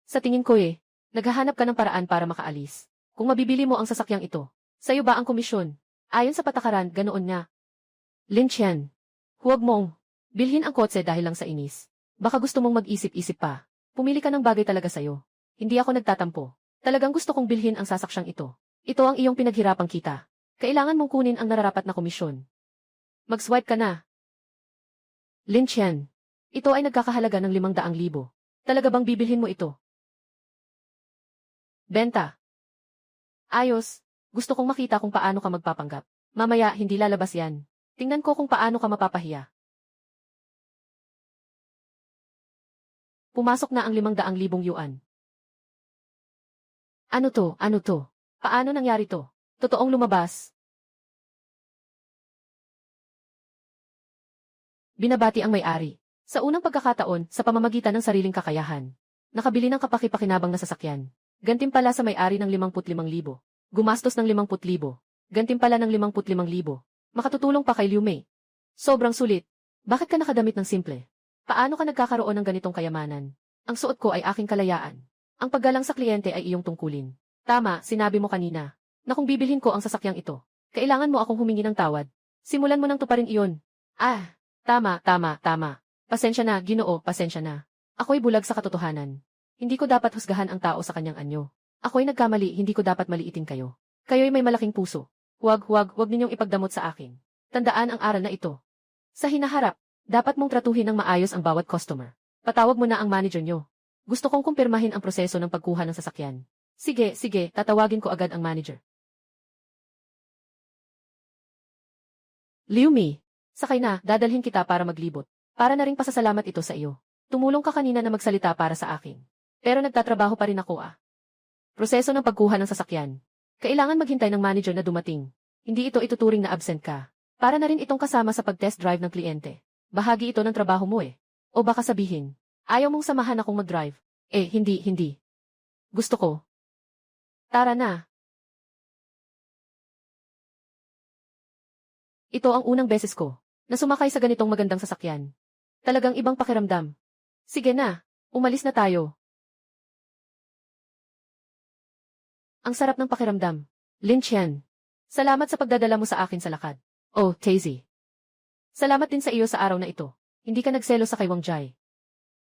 S1: Sa tingin ko naghahanap ka ng paraan para makaalis. Kung mabibili mo ang sasakyang ito, sa iyo ba ang komisyon? Ayon sa patakaran, ganoon nga. Lin Chen, huwag mong bilhin ang kotse dahil lang sa inis. Baka gusto mong mag-isip-isip pa. Pumili ka ng bagay talaga sa'yo. Hindi ako nagtatampo. Talagang gusto kong bilhin ang sasaksyang ito. Ito ang iyong pinaghirapang kita. Kailangan mong kunin ang nararapat na komisyon. Mag-swipe ka na. Lin Chen, ito ay nagkakahalaga ng 500,000. Talaga bang bibilhin mo ito? Benta. Ayos. Gusto kong makita kung paano ka magpapanggap. Mamaya, hindi lalabas yan. Tingnan ko kung paano ka mapapahiya. Pumasok na ang 500,000 yuan. Ano to? Ano to? Paano nangyari to? Totoong lumabas. Binabati ang may-ari. Sa unang pagkakataon, sa pamamagitan ng sariling kakayahan, nakabili ng kapaki-pakinabang na sasakyan. Gantimpala sa may-ari ng 55,000. Gumastos ng 50,000. Gantimpala ng 55,000. Makatutulong pa kay Liu Mei. Sobrang sulit. Bakit ka nakadamit ng simple? Paano ka nagkakaroon ng ganitong kayamanan? Ang suot ko ay aking kalayaan. Ang paggalang sa kliyente ay iyong tungkulin. Tama, sinabi mo kanina, na kung bibilhin ko ang sasakyang ito, kailangan mo akong humingi ng tawad. Simulan mo nang tuparin iyon. Tama. Pasensya na, Ginoo, pasensya na. Ako'y bulag sa katotohanan. Hindi ko dapat husgahan ang tao sa kanyang anyo. Ako'y nagkamali, hindi ko dapat maliitin kayo. Kayo'y may malaking puso. Huwag ninyong ipagdamot sa akin. Tandaan ang aral na ito. Sa hinaharap, dapat mong tratuhin ng maayos ang bawat customer. Patawag mo na ang manager nyo. Gusto kong kumpirmahin ang proseso ng pagkuha ng sasakyan. Sige, tatawagin ko agad ang manager. Liu Mi, sakay na, dadalhin kita para maglibot. Para na ring pasasalamat ito sa iyo. Tumulong ka kanina na magsalita para sa akin. Pero nagtatrabaho pa rin ako Proseso ng pagkuha ng sasakyan. Kailangan maghintay ng manager na dumating. Hindi ito ituturing na absent ka. Para na rin itong kasama sa pag-test drive ng kliyente. Bahagi ito ng trabaho mo O baka sabihin, ayaw mong samahan akong mag-drive. Hindi. Gusto ko. Tara na. Ito ang unang beses ko na sumakay sa ganitong magandang sasakyan. Talagang ibang pakiramdam. Sige na, umalis na tayo. Ang sarap ng pakiramdam. Lin Chen. Salamat sa pagdadala mo sa akin sa lakad. Oh, Daisy. Salamat din sa iyo sa araw na ito. Hindi ka nagselo sa kay Wang Jai.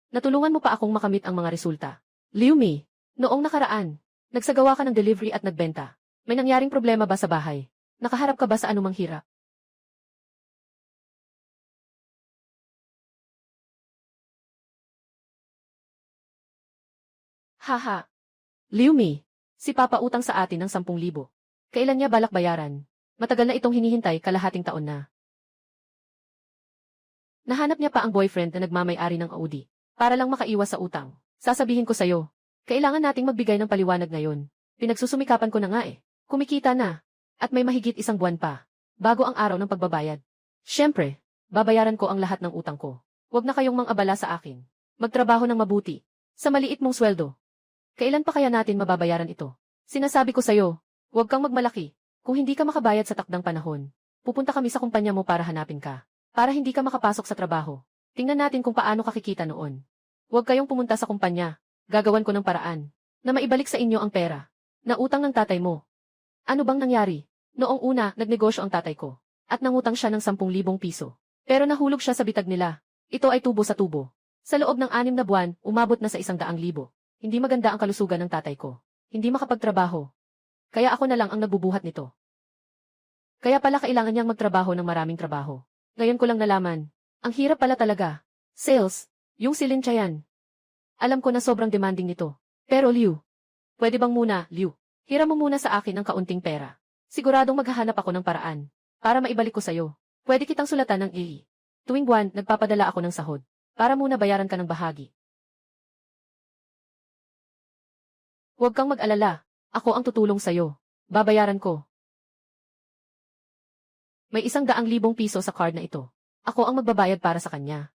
S1: Natulungan mo pa akong makamit ang mga resulta. Liu Mi, noong nakaraan, nagsagawa ka ng delivery at nagbenta. May nangyaring problema ba sa bahay? Nakaharap ka ba sa anumang hirap? Haha. Liu Mi, si Papa utang sa atin ng 10,000. Kailan niya balak bayaran? Matagal na itong hinihintay, kalahating taon na. Nahanap niya pa ang boyfriend na nagmamay-ari ng Audi. Para lang makaiwas sa utang. Sasabihin ko sa'yo, kailangan nating magbigay ng paliwanag ngayon. Pinagsusumikapan ko na nga Kumikita na. At may mahigit 1 buwan pa. Bago ang araw ng pagbabayad. Siyempre, babayaran ko ang lahat ng utang ko. Huwag na kayong mang-abala sa akin. Magtrabaho ng mabuti. Sa maliit mong sweldo. Kailan pa kaya natin mababayaran ito? Sinasabi ko sa'yo, huwag kang magmalaki. Kung hindi ka makabayad sa takdang panahon, pupunta kami sa kumpanya mo para hanapin ka. Para hindi ka makapasok sa trabaho. Tingnan natin kung paano kakikita noon. Huwag kayong pumunta sa kumpanya. Gagawan ko ng paraan na maibalik sa inyo ang pera na utang ng tatay mo. Ano bang nangyari? Noong una, nagnegosyo ang tatay ko at nangutang siya ng 10,000 piso. Pero nahulog siya sa bitag nila. Ito ay tubo sa tubo. Sa loob ng 6 na buwan, umabot na sa 100,000. Hindi maganda ang kalusugan ng tatay ko. Hindi makapagtrabaho. Kaya ako na lang ang nabubuhat nito. Kaya pala kailangan niyang magtrabaho ng maraming trabaho. Ngayon ko lang nalaman. Ang hirap pala talaga. Sales, yung silin Chayan. Alam ko na sobrang demanding nito. Pero Liu, pwede bang muna, Liu? Hiram mo muna sa akin ang kaunting pera. Siguradong maghahanap ako ng paraan para maibalik ko sa'yo. Pwede kitang sulatan ng tuwing buwan, nagpapadala ako ng sahod. Para muna bayaran ka ng bahagi. Huwag kang mag-alala. Ako ang tutulong sa'yo. Babayaran ko. May 100,000 piso sa card na ito. Ako ang magbabayad para sa kanya.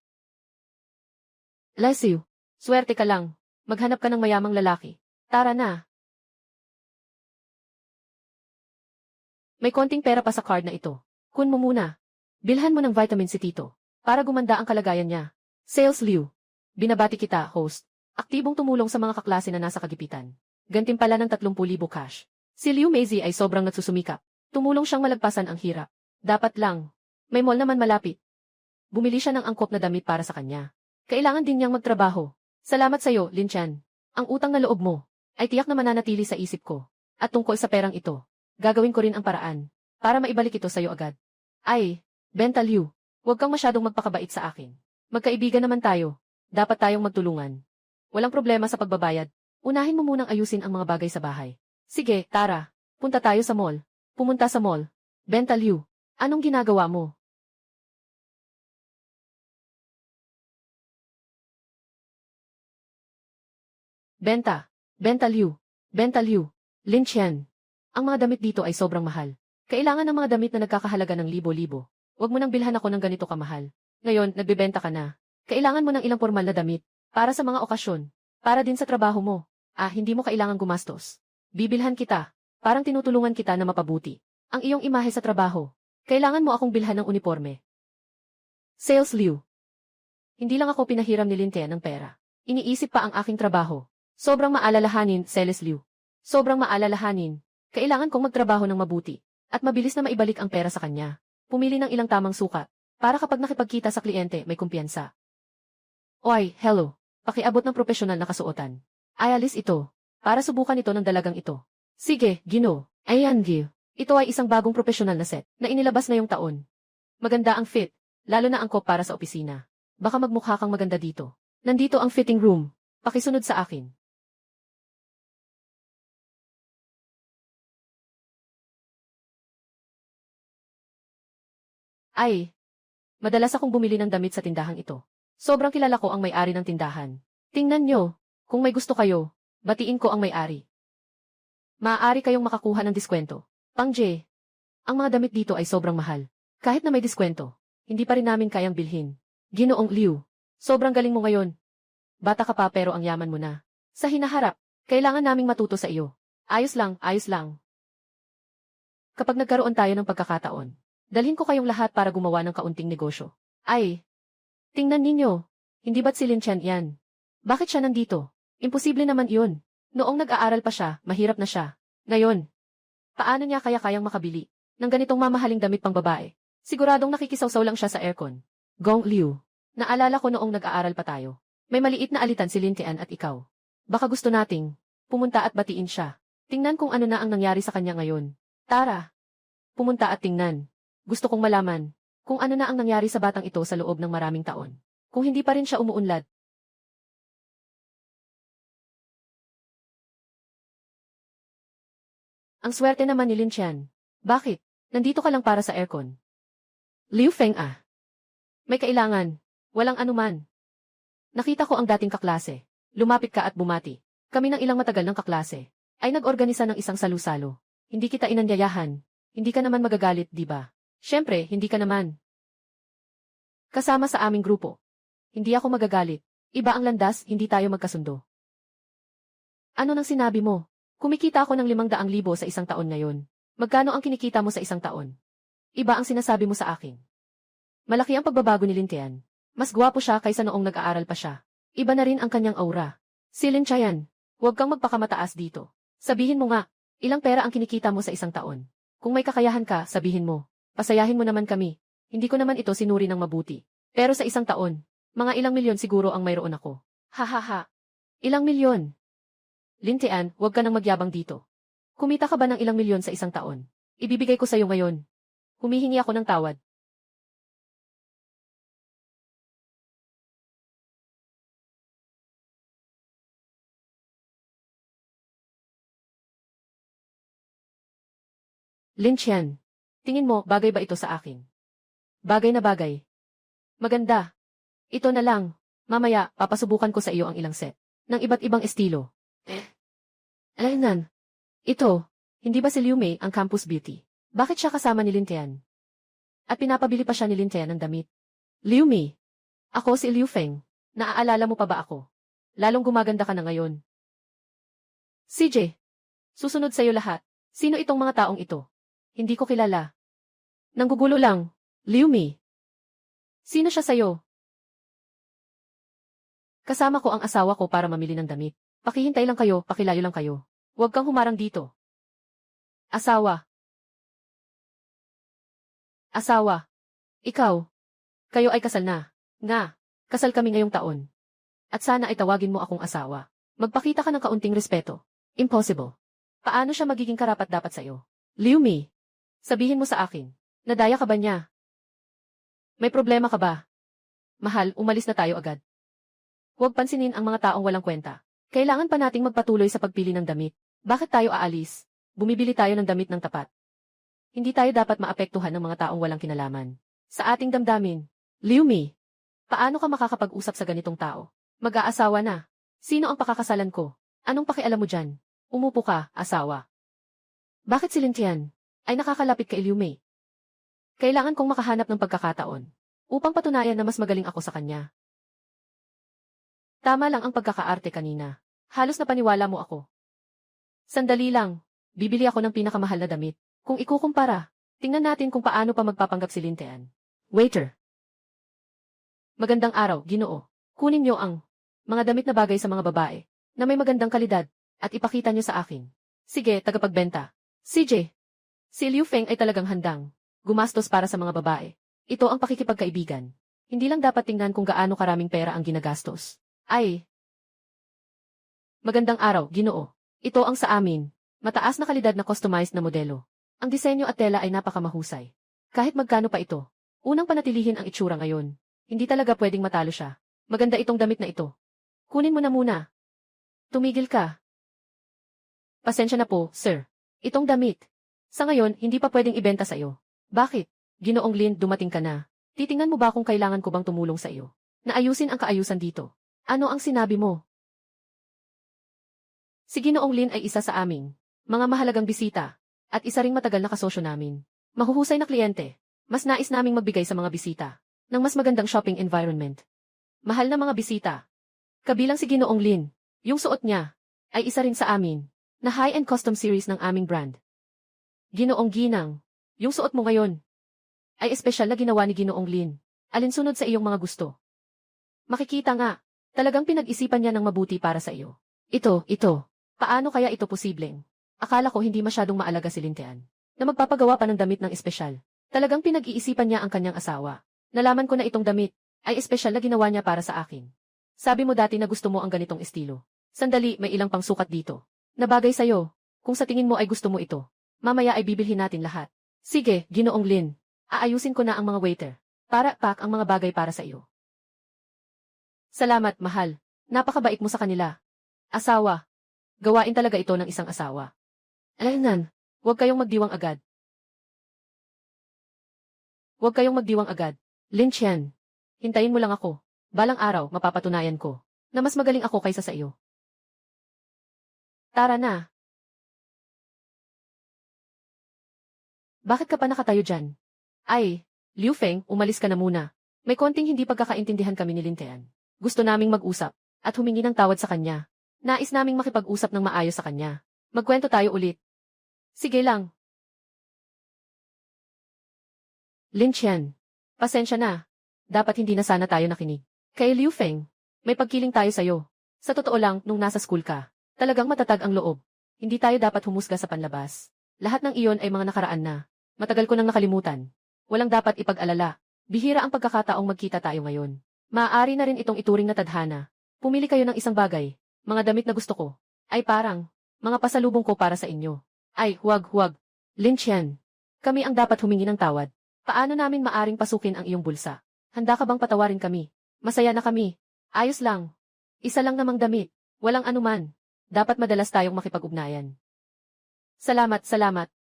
S1: Lesiu, swerte ka lang. Maghanap ka ng mayamang lalaki. Tara na. May konting pera pa sa card na ito. Kun mo muna. Bilhan mo ng vitamin si Tito. Para gumanda ang kalagayan niya. Sales Liu. Binabati kita, host. Aktibong tumulong sa mga kaklase na nasa kagipitan. Gantimpala ng 30,000 cash. Si Liu Meizi ay sobrang nagsusumikap. Tumulong siyang malagpasan ang hirap. Dapat lang. May mall naman malapit. Bumili siya ng angkop na damit para sa kanya. Kailangan din niyang magtrabaho. Salamat sa'yo, Lin Chan. Ang utang na loob mo ay tiyak na mananatili sa isip ko. At tungkol sa perang ito, gagawin ko rin ang paraan para maibalik ito sa'yo agad. Ay, Benta Liu, huwag kang masyadong magpakabait sa akin. Magkaibigan naman tayo. Dapat tayong magtulungan. Walang problema sa pagbabayad. Unahin mo munang ayusin ang mga bagay sa bahay. Sige, tara. Punta tayo sa mall. Pumunta sa mall. Benta Liu, anong ginagawa mo? Benta Liu, Lin Chen. Ang mga damit dito ay sobrang mahal. Kailangan ng mga damit na nagkakahalaga ng libo-libo. Huwag mo nang bilhan ako ng ganito kamahal. Ngayon, nagbebenta ka na. Kailangan mo ng ilang formal na damit. Para sa mga okasyon. Para din sa trabaho mo. Hindi mo kailangan gumastos. Bibilhan kita. Parang tinutulungan kita na mapabuti. Ang iyong imahe sa trabaho. Kailangan mo akong bilhan ng uniforme. Sales Liu. Hindi lang ako pinahiram ni Lin Tia ng pera. Iniisip pa ang aking trabaho. Sobrang maalalahanin, Sales Liu. Sobrang maalalahanin. Kailangan kong magtrabaho ng mabuti. At mabilis na maibalik ang pera sa kanya. Pumili ng ilang tamang sukat. Para kapag nakipagkita sa kliyente, may kumpiyansa. Oy, hello. Pakiabot ng propesyonal na kasuotan. Ayalis ito. Para subukan ito ng dalagang ito. Sige, Gino. Ayan, Gil. Ito ay isang bagong propesyonal na set na inilabas na yung taon. Maganda ang fit, lalo na angkop para sa opisina. Baka magmukha kang maganda dito. Nandito ang fitting room. Pakisunod sa akin. Ay, madalas akong bumili ng damit sa tindahang ito. Sobrang kilala ko ang may-ari ng tindahan. Tingnan nyo, kung may gusto kayo, batiin ko ang may-ari. Maaari kayong makakuha ng diskwento. Pang J, ang mga damit dito ay sobrang mahal. Kahit na may diskwento, hindi pa rin namin kayang bilhin. Ginoong Liu, sobrang galing mo ngayon. Bata ka pa pero ang yaman mo na. Sa hinaharap, kailangan naming matuto sa iyo. Ayos lang, ayos lang. Kapag nagkaroon tayo ng pagkakataon, dalhin ko kayong lahat para gumawa ng kaunting negosyo. Ay, tingnan ninyo, hindi ba't si Lin Chen yan? Bakit siya nandito? Imposible naman iyon. Noong nag-aaral pa siya, mahirap na siya. Ngayon, paano niya kayang makabili ng ganitong mamahaling damit pang babae? Siguradong nakikisawsaw lang siya sa aircon. Gong Liu, naalala ko noong nag-aaral pa tayo. May maliit na alitan si Lin Tian at ikaw. Baka gusto nating pumunta at batiin siya. Tingnan kung ano na ang nangyari sa kanya ngayon. Tara, pumunta at tingnan. Gusto kong malaman kung ano na ang nangyari sa batang ito sa loob ng maraming taon. Kung hindi pa rin siya umuunlad. Ang swerte naman ni Lin Chen. Bakit? Nandito ka lang para sa aircon. Liu Feng ah. May kailangan. Walang anuman. Nakita ko ang dating kaklase. Lumapit ka at bumati. Kami ng ilang matagal ng kaklase ay nag-organisa ng isang salu-salo. Hindi kita inanyayahan. Hindi ka naman magagalit, di ba? Siyempre, hindi ka naman. Kasama sa aming grupo. Hindi ako magagalit. Iba ang landas, hindi tayo magkasundo. Ano nang sinabi mo? Kumikita ako ng 500,000 sa isang taon ngayon. Magkano ang kinikita mo sa isang taon? Iba ang sinasabi mo sa akin. Malaki ang pagbabago ni Lin Tian. Mas gwapo siya kaysa noong nag-aaral pa siya. Iba na rin ang kanyang aura. Si Lin Tian, huwag kang magpakamataas dito. Sabihin mo nga, ilang pera ang kinikita mo sa isang taon? Kung may kakayahan ka, sabihin mo. Pasayahin mo naman kami. Hindi ko naman ito sinuri ng mabuti. Pero sa isang taon, mga ilang milyon siguro ang mayroon ako. Ha. Ilang milyon? Lin Tian, huwag ka nang magyabang dito. Kumita ka ba ng ilang milyon sa isang taon? Ibibigay ko sa iyo ngayon. Humihingi ako ng tawad. Lin Chen, tingin mo, bagay ba ito sa akin? Bagay na bagay. Maganda. Ito na lang. Mamaya, papasubukan ko sa iyo ang ilang set ng iba't ibang estilo. Alaynan. Ito, hindi ba si Liu Mei ang campus beauty? Bakit siya kasama ni Lin Tian? At pinapabili pa siya ni Lin Tian ng damit. Liu Mei. Ako si Liu Feng. Naaalala mo pa ba ako? Lalong gumaganda ka na ngayon. CJ. Susunod sa iyo lahat. Sino itong mga taong ito? Hindi ko kilala. Nanggugulo lang. Liu Mei. Sino siya sa'yo? Kasama ko ang asawa ko para mamili ng damit. Pakihintay lang kayo, pakilayo lang kayo. Huwag kang humarang dito. Asawa. Asawa. Ikaw. Kayo ay kasal na. Nga. Kasal kami ngayong taon. At sana ay tawagin mo akong asawa. Magpakita ka ng kaunting respeto. Impossible. Paano siya magiging karapat-dapat sa'yo? Liu Mei. Sabihin mo sa akin. Nadaya ka ba niya? May problema ka ba? Mahal, umalis na tayo agad. Huwag pansinin ang mga taong walang kwenta. Kailangan pa nating magpatuloy sa pagpili ng damit. Bakit tayo aalis? Bumibili tayo ng damit ng tapat. Hindi tayo dapat maapektuhan ng mga taong walang kinalaman. Sa ating damdamin. Liu Mei, paano ka makakapag-usap sa ganitong tao? Mag-aasawa na. Sino ang pakakasalan ko? Anong pakialam mo dyan? Umupo ka, asawa. Bakit si Lin Tian ay nakakalapit kay Liu Mei? Kailangan kong makahanap ng pagkakataon upang patunayan na mas magaling ako sa kanya. Tama lang ang pagkakaarte kanina. Halos napaniwala mo ako. Sandali lang. Bibili ako ng pinakamahal na damit. Kung ikukumpara, tingnan natin kung paano pa magpapanggap si Lin Tian. Waiter. Magandang araw, Ginoo. Kunin niyo ang mga damit na bagay sa mga babae na may magandang kalidad at ipakita niyo sa akin. Sige, tagapagbenta. CJ. Si Liu Feng ay talagang handang gumastos para sa mga babae. Ito ang pakikipagkaibigan. Hindi lang dapat tingnan kung gaano karaming pera ang ginagastos. Ay. Magandang araw, Ginoo. Ito ang sa amin. Mataas na kalidad na customized na modelo. Ang disenyo at tela ay napakamahusay. Kahit magkano pa ito. Unang panatilihin ang itsura ngayon. Hindi talaga pwedeng matalo siya. Maganda itong damit na ito. Kunin mo na muna. Tumigil ka. Pasensya na po, sir. Itong damit. Sa ngayon, hindi pa pwedeng ibenta sa iyo. Bakit? Ginoong Lin, dumating ka na. Titingnan mo ba kung kailangan ko bang tumulong sa iyo? Naayusin ang kaayusan dito. Ano ang sinabi mo? Si Ginoong Lin ay isa sa aming mga mahalagang bisita at isa ring matagal na kasosyo namin. Mahuhusay na kliyente. Mas nais naming magbigay sa mga bisita ng mas magandang shopping environment. Mahal na mga bisita. Kabilang si Ginoong Lin. Yung suot niya ay isa rin sa amin na high-end custom series ng aming brand. Ginoong Ginang, yung suot mo ngayon ay espesyal na ginawa ni Ginoong Lin. Alinsunod sa iyong mga gusto. Makikita nga, talagang pinag-isipan niya ng mabuti para sa iyo. Ito. Paano kaya ito posibleng? Akala ko hindi masyadong maalaga si Lintean na magpapagawa pa ng damit ng espesyal. Talagang pinag-iisipan niya ang kanyang asawa. Nalaman ko na itong damit ay espesyal na ginawa niya para sa akin. Sabi mo dati na gusto mo ang ganitong estilo. Sandali, may ilang pang sukat dito. Nabagay sa'yo. Kung sa tingin mo ay gusto mo ito, mamaya ay bibilhin natin lahat. Sige, Ginoong Lin. Aayusin ko na ang mga waiter para pack ang mga bagay para sa iyo. Salamat, mahal. Napakabait mo sa kanila. Asawa. Gawain talaga ito ng isang asawa. Alaynan, huwag kayong magdiwang agad. Huwag kayong magdiwang agad. Lin Chen, hintayin mo lang ako. Balang araw, mapapatunayan ko na mas magaling ako kaysa sa iyo. Tara na. Bakit ka pa nakatayo dyan? Ay, Liu Feng, umalis ka na muna. May konting hindi pagkakaintindihan kami ni Lintean. Gusto naming mag-usap at humingi ng tawad sa kanya. Nais naming makipag-usap ng maayos sa kanya. Magkwento tayo ulit. Sige lang. Lin Chen, pasensya na. Dapat hindi na sana tayo nakinig. Kay Liu Feng, may pagkiling tayo sa'yo. Sa totoo lang, nung nasa school ka, talagang matatag ang loob. Hindi tayo dapat humusga sa panlabas. Lahat ng iyon ay mga nakaraan na. Matagal ko nang nakalimutan. Walang dapat ipag-alala. Bihira ang pagkakataong magkita tayo ngayon. Maaari na rin itong ituring na tadhana. Pumili kayo ng isang bagay. Mga damit na gusto ko. Ay parang, mga pasalubong ko para sa inyo. Ay, huwag. Lin Chen, kami ang dapat humingi ng tawad. Paano namin maaring pasukin ang iyong bulsa? Handa ka bang patawarin kami? Masaya na kami. Ayos lang. Isa lang namang damit. Walang anuman. Dapat madalas tayong makipag-ugnayan. Salamat.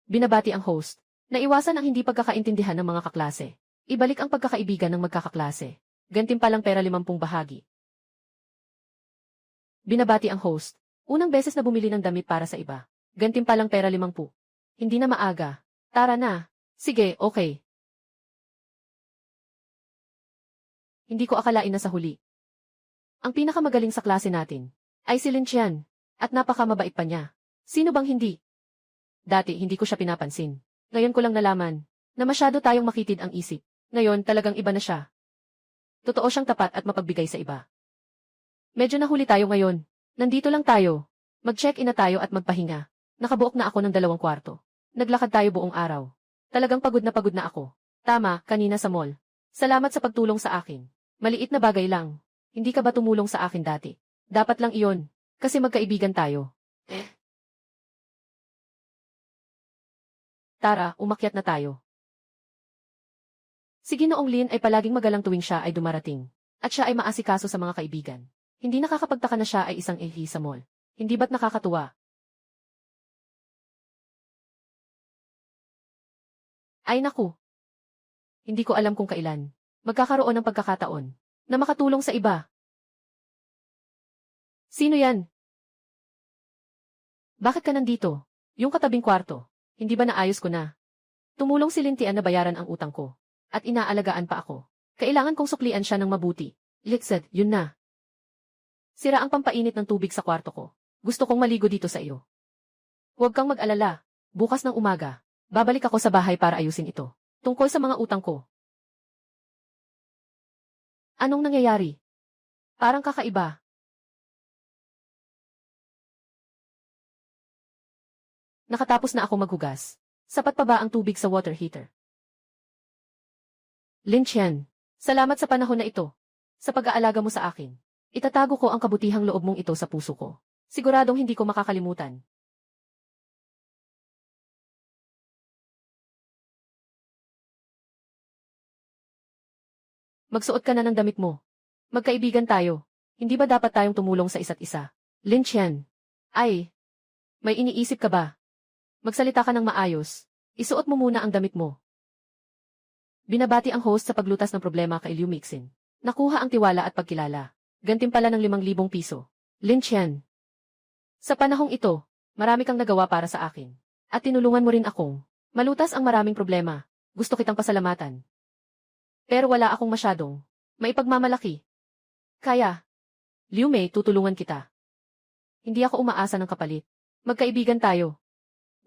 S1: Binabati ang host. Naiwasan ang hindi pagkakaintindihan ng mga kaklase. Ibalik ang pagkakaibigan ng magkakaklase. Gantimpalang pera 50 bahagi. Binabati ang host. Unang beses na bumili ng damit para sa iba. Gantimpalang pera 50. Hindi na maaga. Tara na. Sige, okay. Hindi ko akalain na sa huli. Ang pinakamagaling sa klase natin ay si Lin Chen. At napakamabait pa niya. Sino bang hindi? Dati hindi ko siya pinapansin. Ngayon ko lang nalaman na masyado tayong makitid ang isip. Ngayon talagang iba na siya. Totoo siyang tapat at mapagbigay sa iba. Medyo nahuli tayo ngayon. Nandito lang tayo. Mag-check-in na tayo at magpahinga. Nakabuok na ako ng 2 kwarto. Naglakad tayo buong araw. Talagang pagod na ako. Tama, kanina sa mall. Salamat sa pagtulong sa akin. Maliit na bagay lang. Hindi ka ba tumulong sa akin dati? Dapat lang iyon. Kasi magkaibigan tayo. Tara, umakyat na tayo. Si Ginoong Lin ay palaging magalang tuwing siya ay dumarating. At siya ay maasikaso sa mga kaibigan. Hindi nakakapagtaka na siya ay isang ehi sa mall. Hindi ba't nakakatuwa? Ay naku. Hindi ko alam kung kailan magkakaroon ng pagkakataon na makatulong sa iba. Sino yan? Bakit ka nandito? Yung katabing kwarto. Hindi ba naayos ko na? Tumulong si Lintian na bayaran ang utang ko. At inaalagaan pa ako. Kailangan kong suklian siya ng mabuti. Lixed, yun na. Sira ang pampainit ng tubig sa kwarto ko. Gusto kong maligo dito sa iyo. Huwag kang mag-alala. Bukas ng umaga, babalik ako sa bahay para ayusin ito. Tungkol sa mga utang ko. Anong nangyayari? Parang kakaiba. Nakatapos na ako maghugas. Sapat pa ba ang tubig sa water heater? Lin Chen, salamat sa panahon na ito. Sa pag-aalaga mo sa akin. Itatago ko ang kabutihang loob mong ito sa puso ko. Siguradong hindi ko makakalimutan. Magsuot ka na ng damit mo. Magkaibigan tayo. Hindi ba dapat tayong tumulong sa isa't isa? Lin Chen. Ay, may iniisip ka ba? Magsalita ka ng maayos. Isuot mo muna ang damit mo. Binabati ang host sa paglutas ng problema kay Liu Mixin. Nakuha ang tiwala at pagkilala. Gantimpala ng 5,000 piso. Lin Qian. Sa panahong ito, marami kang nagawa para sa akin. At tinulungan mo rin akong malutas ang maraming problema. Gusto kitang pasalamatan. Pero wala akong masyadong maipagmamalaki. Kaya, Liu Mei, tutulungan kita. Hindi ako umaasa ng kapalit. Magkaibigan tayo.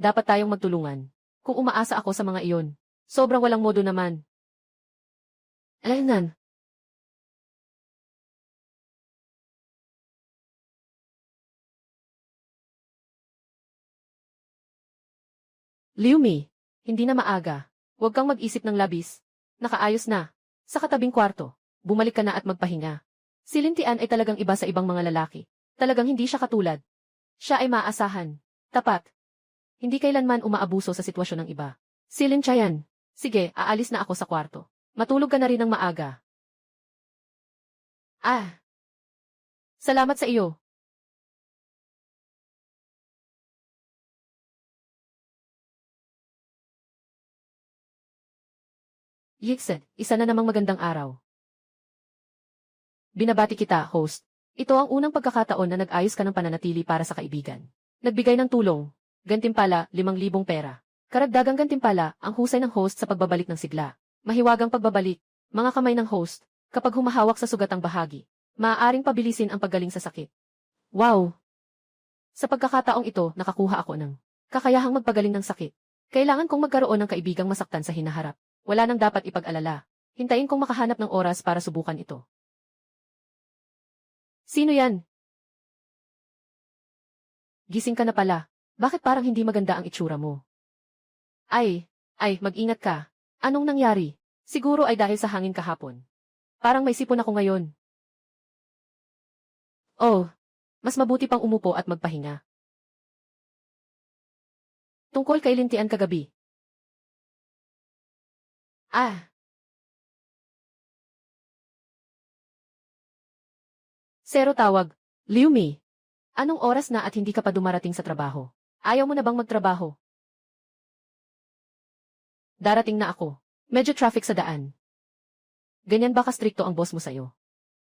S1: Dapat tayong magtulungan. Kung umaasa ako sa mga iyon, sobrang walang modo naman. Alaynan. Liu Mei, hindi na maaga. Huwag kang mag-isip ng labis. Nakaayos na. Sa katabing kwarto, bumalik ka na at magpahinga. Si Lin Tian ay talagang iba sa ibang mga lalaki. Talagang hindi siya katulad. Siya ay maaasahan. Tapat. Hindi kailanman umaabuso sa sitwasyon ng iba. Si Lin Qian. Sige, aalis na ako sa kwarto. Matulog ka na rin ng maaga. Ah. Salamat sa iyo. Yixet, isa na namang magandang araw. Binabati kita, host. Ito ang unang pagkakataon na nag-ayos ka ng pananatili para sa kaibigan. Nagbigay ng tulong. Gantimpala, 5,000 pera. Karagdagang gantimpala, ang husay ng host sa pagbabalik ng sigla. Mahiwagang pagbabalik. Mga kamay ng host, kapag humahawak sa sugatang bahagi, maaaring pabilisin ang paggaling sa sakit. Wow! Sa pagkakataong ito, nakakuha ako ng kakayahang magpagaling ng sakit. Kailangan kong magkaroon ng kaibigang masaktan sa hinaharap. Wala nang dapat ipag-alala. Hintayin kong makahanap ng oras para subukan ito. Sino yan? Gising ka na pala. Bakit parang hindi maganda ang itsura mo? Ay, mag-ingat ka. Anong nangyari? Siguro ay dahil sa hangin kahapon. Parang may sipon ako ngayon. Oh, mas mabuti pang umupo at magpahinga. Tungkol kay Lin Tian kagabi. Ah. Zero tawag. Liu Mei. Anong oras na at hindi ka pa dumarating sa trabaho? Ayaw mo na bang magtrabaho? Darating na ako. Medyo traffic sa daan. Ganyan ba kastrikto ang boss mo sa'yo?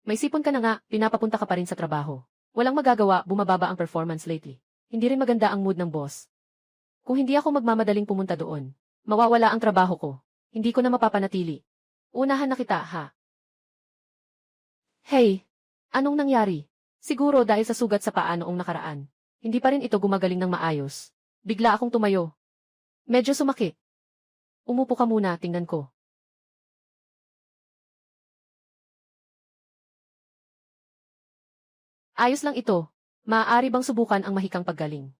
S1: May sipon ka na nga, pinapapunta ka pa rin sa trabaho. Walang magagawa, bumababa ang performance lately. Hindi rin maganda ang mood ng boss. Kung hindi ako magmamadaling pumunta doon, mawawala ang trabaho ko. Hindi ko na mapapanatili. Unahan na kita, ha? Hey! Anong nangyari? Siguro dahil sa sugat sa paa noong nakaraan. Hindi pa rin ito gumagaling ng maayos. Bigla akong tumayo. Medyo sumakit. Umupo ka muna, tingnan ko. Ayos lang ito. Maaari bang subukan ang mahikang paggaling?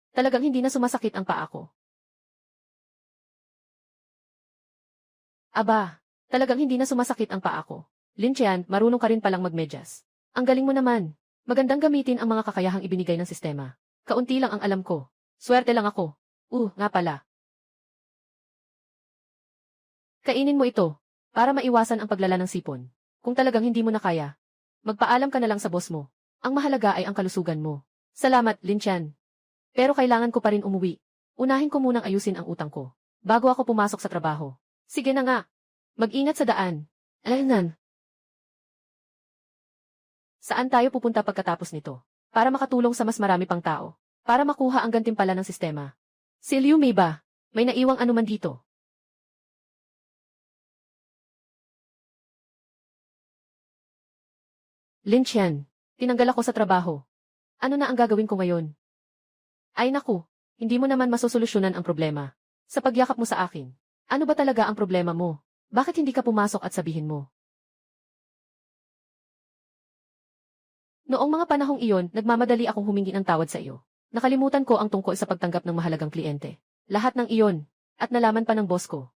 S1: Talagang hindi na sumasakit ang paa ko. Aba, talagang hindi na sumasakit ang paa ko. Lin Qian, marunong ka rin palang magmedyas. Ang galing mo naman. Magandang gamitin ang mga kakayahang ibinigay ng sistema. Kaunti lang ang alam ko. Swerte lang ako. Nga pala. Kainin mo ito, para maiwasan ang paglala ng sipon. Kung talagang hindi mo na kaya, magpaalam ka na lang sa boss mo. Ang mahalaga ay ang kalusugan mo. Salamat, Lin Qian. Pero kailangan ko pa rin umuwi. Unahin ko munang ayusin ang utang ko, bago ako pumasok sa trabaho. Sige na nga. Mag-ingat sa daan. Alaynan. Saan tayo pupunta pagkatapos nito? Para makatulong sa mas marami pang tao. Para makuha ang gantimpala ng sistema. Si Liu Mei ba? May naiwang anuman dito. Lin Qian, tinanggal ako sa trabaho. Ano na ang gagawin ko ngayon? Ay naku, hindi mo naman masosolusyonan ang problema. Sa pagyakap mo sa akin. Ano ba talaga ang problema mo? Bakit hindi ka pumasok at sabihin mo? Noong mga panahong iyon, nagmamadali akong humingi ng tawad sa iyo. Nakalimutan ko ang tungkol sa pagtanggap ng mahalagang kliyente. Lahat ng iyon, at nalaman pa ng boss ko.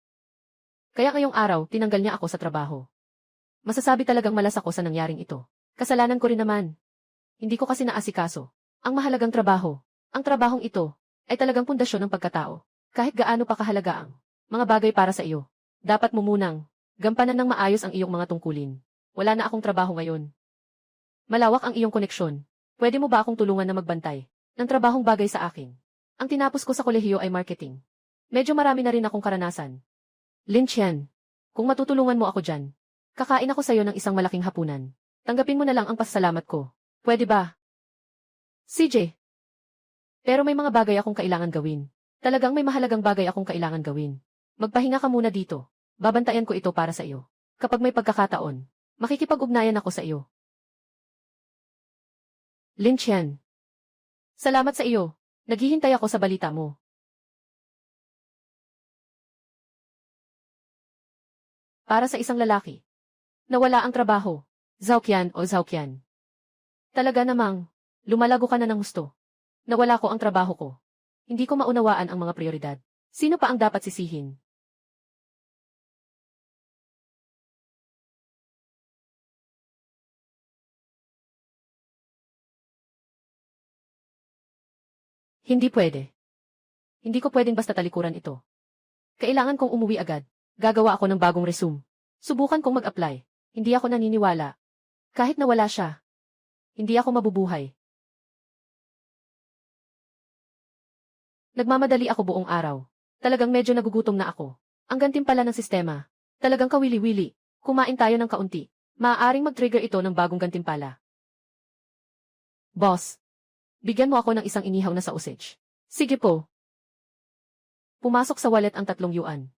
S1: Kaya ngayong araw, tinanggal niya ako sa trabaho. Masasabi talagang malas ako sa nangyaring ito. Kasalanan ko rin naman. Hindi ko kasi naasikaso. Ang mahalagang trabaho. Ang trabahong ito, ay talagang pundasyon ng pagkatao. Kahit gaano pa kahalaga ang mga bagay para sa iyo. Dapat mo munang Gampanan ng maayos ang iyong mga tungkulin. Wala na akong trabaho ngayon. Malawak ang iyong koneksyon. Pwede mo ba akong tulungan na magbantay ng trabahong bagay sa akin? Ang tinapos ko sa kolehiyo ay marketing. Medyo marami na rin akong karanasan. Lin Chen, kung matutulungan mo ako dyan, kakain ako sa'yo ng isang malaking hapunan. Tanggapin mo na lang ang pasasalamat ko. Pwede ba? CJ. Pero may mga bagay akong kailangan gawin. Talagang may mahalagang bagay akong kailangan gawin. Magpahinga ka muna dito. Babantayan ko ito para sa iyo. Kapag may pagkakataon, makikipag-ugnayan ako sa iyo. Lin Chen. Salamat sa iyo. Naghihintay ako sa balita mo. Para sa isang lalaki. Nawala ang trabaho. Zhaoqian o Zhaoqian. Talaga namang, lumalago ka na ng husto. Nawala ko ang trabaho ko. Hindi ko maunawaan ang mga prioridad. Sino pa ang dapat sisihin? Hindi pwede. Hindi ko pwedeng basta talikuran ito. Kailangan kong umuwi agad. Gagawa ako ng bagong resume. Subukan kong mag-apply. Hindi ako naniniwala. Kahit nawala siya, hindi ako mabubuhay. Nagmamadali ako buong araw. Talagang medyo nagugutom na ako. Ang gantimpala ng sistema. Talagang kawili-wili. Kumain tayo ng kaunti. Maaaring mag-trigger ito ng bagong gantimpala. Boss, bigyan mo ako ng isang inihaw na sausage. Sige po. Pumasok sa wallet ang 3 yuan.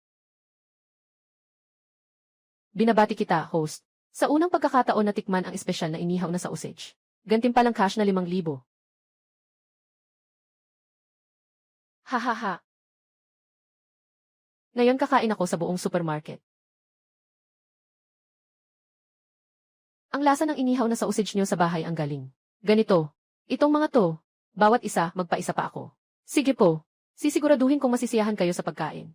S1: Binabati kita, host. Sa unang pagkakataon na tikman ang espesyal na inihaw na sausage. Gantimpalang cash na 5,000. Hahaha. Ngayon kakain ako sa buong supermarket. Ang lasa ng inihaw na sausage niyo sa bahay ang galing. Ganito. Itong mga to. Bawat isa, magpaisa pa ako. Sige po. Sisiguraduhin kong masisiyahan kayo sa pagkain.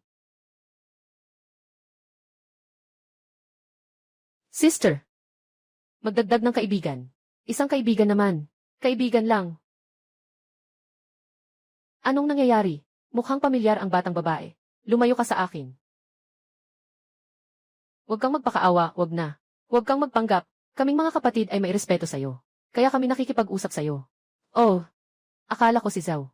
S1: Sister. Magdagdag ng kaibigan. Isang kaibigan naman. Kaibigan lang. Anong nangyayari? Mukhang pamilyar ang batang babae. Lumayo ka sa akin. Huwag kang magpakaawa, huwag na. Huwag kang magpanggap. Kaming mga kapatid ay may respeto sa'yo. Kaya kami nakikipag-usap sa'yo. Oh, akala ko si Zhao.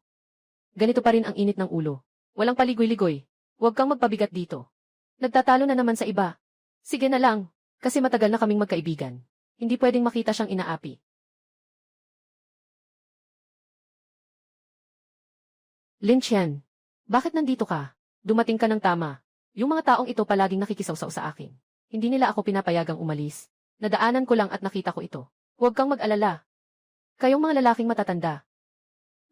S1: Ganito pa rin ang init ng ulo. Walang paligoy-ligoy. Huwag kang magpabigat dito. Nagtatalo na naman sa iba. Sige na lang. Kasi matagal na kaming magkaibigan. Hindi pwedeng makita siyang inaapi. Lin Chen, bakit nandito ka? Dumating ka ng tama. Yung mga taong ito palaging nakikisawsaw sa akin. Hindi nila ako pinapayagang umalis. Nadaanan ko lang at nakita ko ito. Huwag kang mag-alala. Kayong mga lalaking matatanda.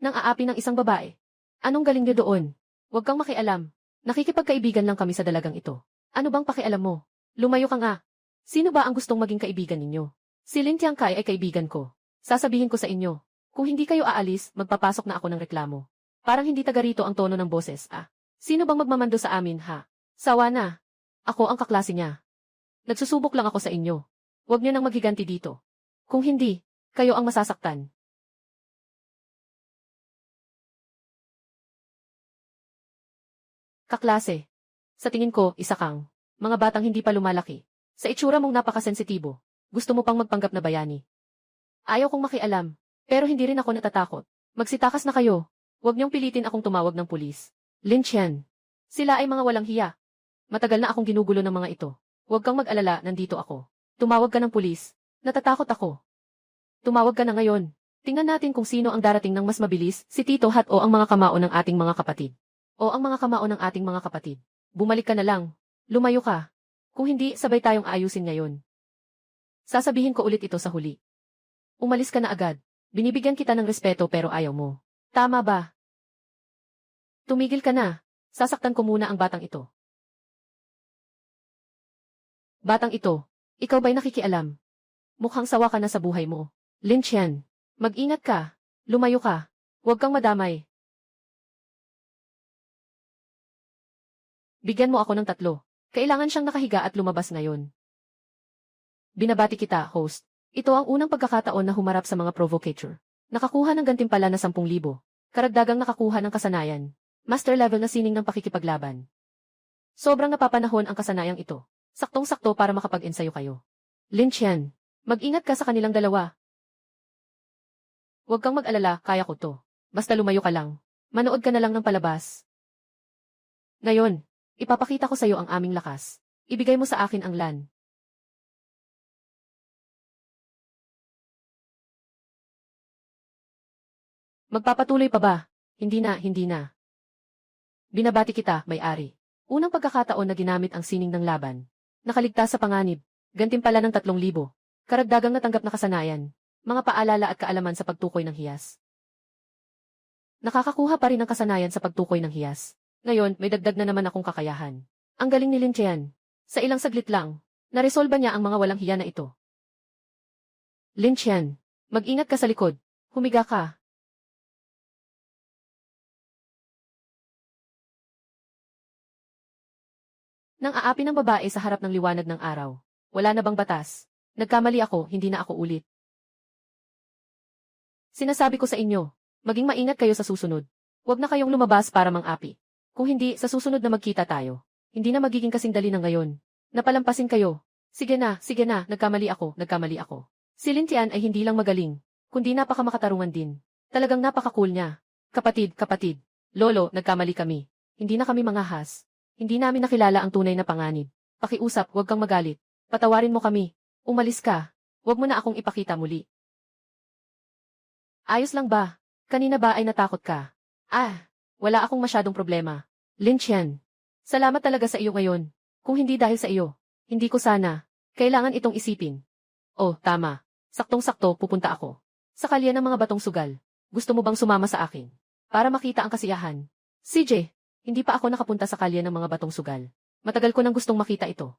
S1: Nang aapi ng isang babae. Anong galing niyo doon? Huwag kang makialam. Nakikipagkaibigan lang kami sa dalagang ito. Ano bang pakialam mo? Lumayo ka nga. Sino ba ang gustong maging kaibigan ninyo? Si Lin Tiangkai ay kaibigan ko. Sasabihin ko sa inyo, kung hindi kayo aalis, magpapasok na ako ng reklamo. Parang hindi taga rito ang tono ng boses, ah. Sino bang magmamando sa amin, ha? Sawa na. Ako ang kaklase niya. Nagsusubok lang ako sa inyo. Huwag niyo nang maghiganti dito. Kung hindi, kayo ang masasaktan. Kaklase. Sa tingin ko, isa kang. Mga batang hindi pa lumalaki. Sa itsura mong napakasensitibo, gusto mo pang magpanggap na bayani. Ayaw kong makialam, pero hindi rin ako natatakot. Magsitakas na kayo. Huwag niyong pilitin akong tumawag ng pulis. Lin Chen. Sila ay mga walang hiya. Matagal na akong ginugulo ng mga ito. Huwag kang mag-alala, nandito ako. Tumawag ka ng pulis. Natatakot ako. Tumawag ka na ngayon. Tingnan natin kung sino ang darating ng mas mabilis, si Tito Hat o ang mga kamao ng ating mga kapatid. O ang mga kamao ng ating mga kapatid. Bumalik ka na lang. Lumayo ka. Kung hindi, sabay tayong aayusin ngayon. Sasabihin ko ulit ito sa huli. Umalis ka na agad. Binibigyan kita ng respeto pero ayaw mo. Tama ba? Tumigil ka na. Sasaktan ko muna ang batang ito. Batang ito, ikaw ba'y nakikialam? Mukhang sawa ka na sa buhay mo. Lin Chen, mag-ingat ka. Lumayo ka. Huwag kang madamay. Bigyan mo ako ng 3. Kailangan siyang nakahiga at lumabas ngayon. Binabati kita, host. Ito ang unang pagkakataon na humarap sa mga provocateur. Nakakuha ng gantimpala na 10,000. Karagdagang nakakuha ng kasanayan. Master level na sining ng pakikipaglaban. Sobrang napapanahon ang kasanayang ito. Saktong-sakto para makapag-ensayo kayo. Lin Qian, mag-ingat ka sa kanilang dalawa. Huwag kang mag-alala, kaya ko to. Basta lumayo ka lang. Manood ka na lang ng palabas. Ngayon, ipapakita ko sa iyo ang aming lakas. Ibigay mo sa akin ang LAN. Magpapatuloy pa ba? Hindi na, hindi na. Binabati kita, may-ari. Unang pagkakataon na ginamit ang sining ng laban. Nakaligtas sa panganib. Gantimpala ng 3,000. Karagdagang natanggap na kasanayan. Mga paalala at kaalaman sa pagtukoy ng hiyas. Nakakakuha pa rin ng kasanayan sa pagtukoy ng hiyas. Ngayon, may dagdag na naman akong kakayahan. Ang galing ni Lin Qian. Sa ilang saglit lang, naresolba niya ang mga walang hiya na ito. Lin Qian, mag-ingat ka sa likod. Humiga ka. Nang aapi ng babae sa harap ng liwanag ng araw. Wala na bang batas? Nagkamali ako, hindi na ako ulit. Sinasabi ko sa inyo, maging maingat kayo sa susunod. Huwag na kayong lumabas para mang-api. Kung hindi, sa susunod na magkita tayo. Hindi na magiging kasing dali na ngayon. Napalampasin kayo. Sige na, nagkamali ako. Si Lin Qian ay hindi lang magaling, kundi napakamakatarungan din. Talagang napaka-cool niya. Kapatid. Lolo, nagkamali kami. Hindi na kami mangahas. Hindi namin nakilala ang tunay na panganib. Pakiusap, huwag kang magalit. Patawarin mo kami. Umalis ka. Huwag mo na akong ipakita muli. Ayos lang ba? Kanina ba ay natakot ka? Wala akong masyadong problema. Lin Qian, salamat talaga sa iyo ngayon. Kung hindi dahil sa iyo, hindi ko sana. Kailangan itong isipin. Oh, tama. Saktong-sakto, pupunta ako. Sa kalye ng mga batong sugal. Gusto mo bang sumama sa akin? Para makita ang kasiyahan. CJ, hindi pa ako nakapunta sa kalye ng mga batong sugal. Matagal ko nang gustong makita ito.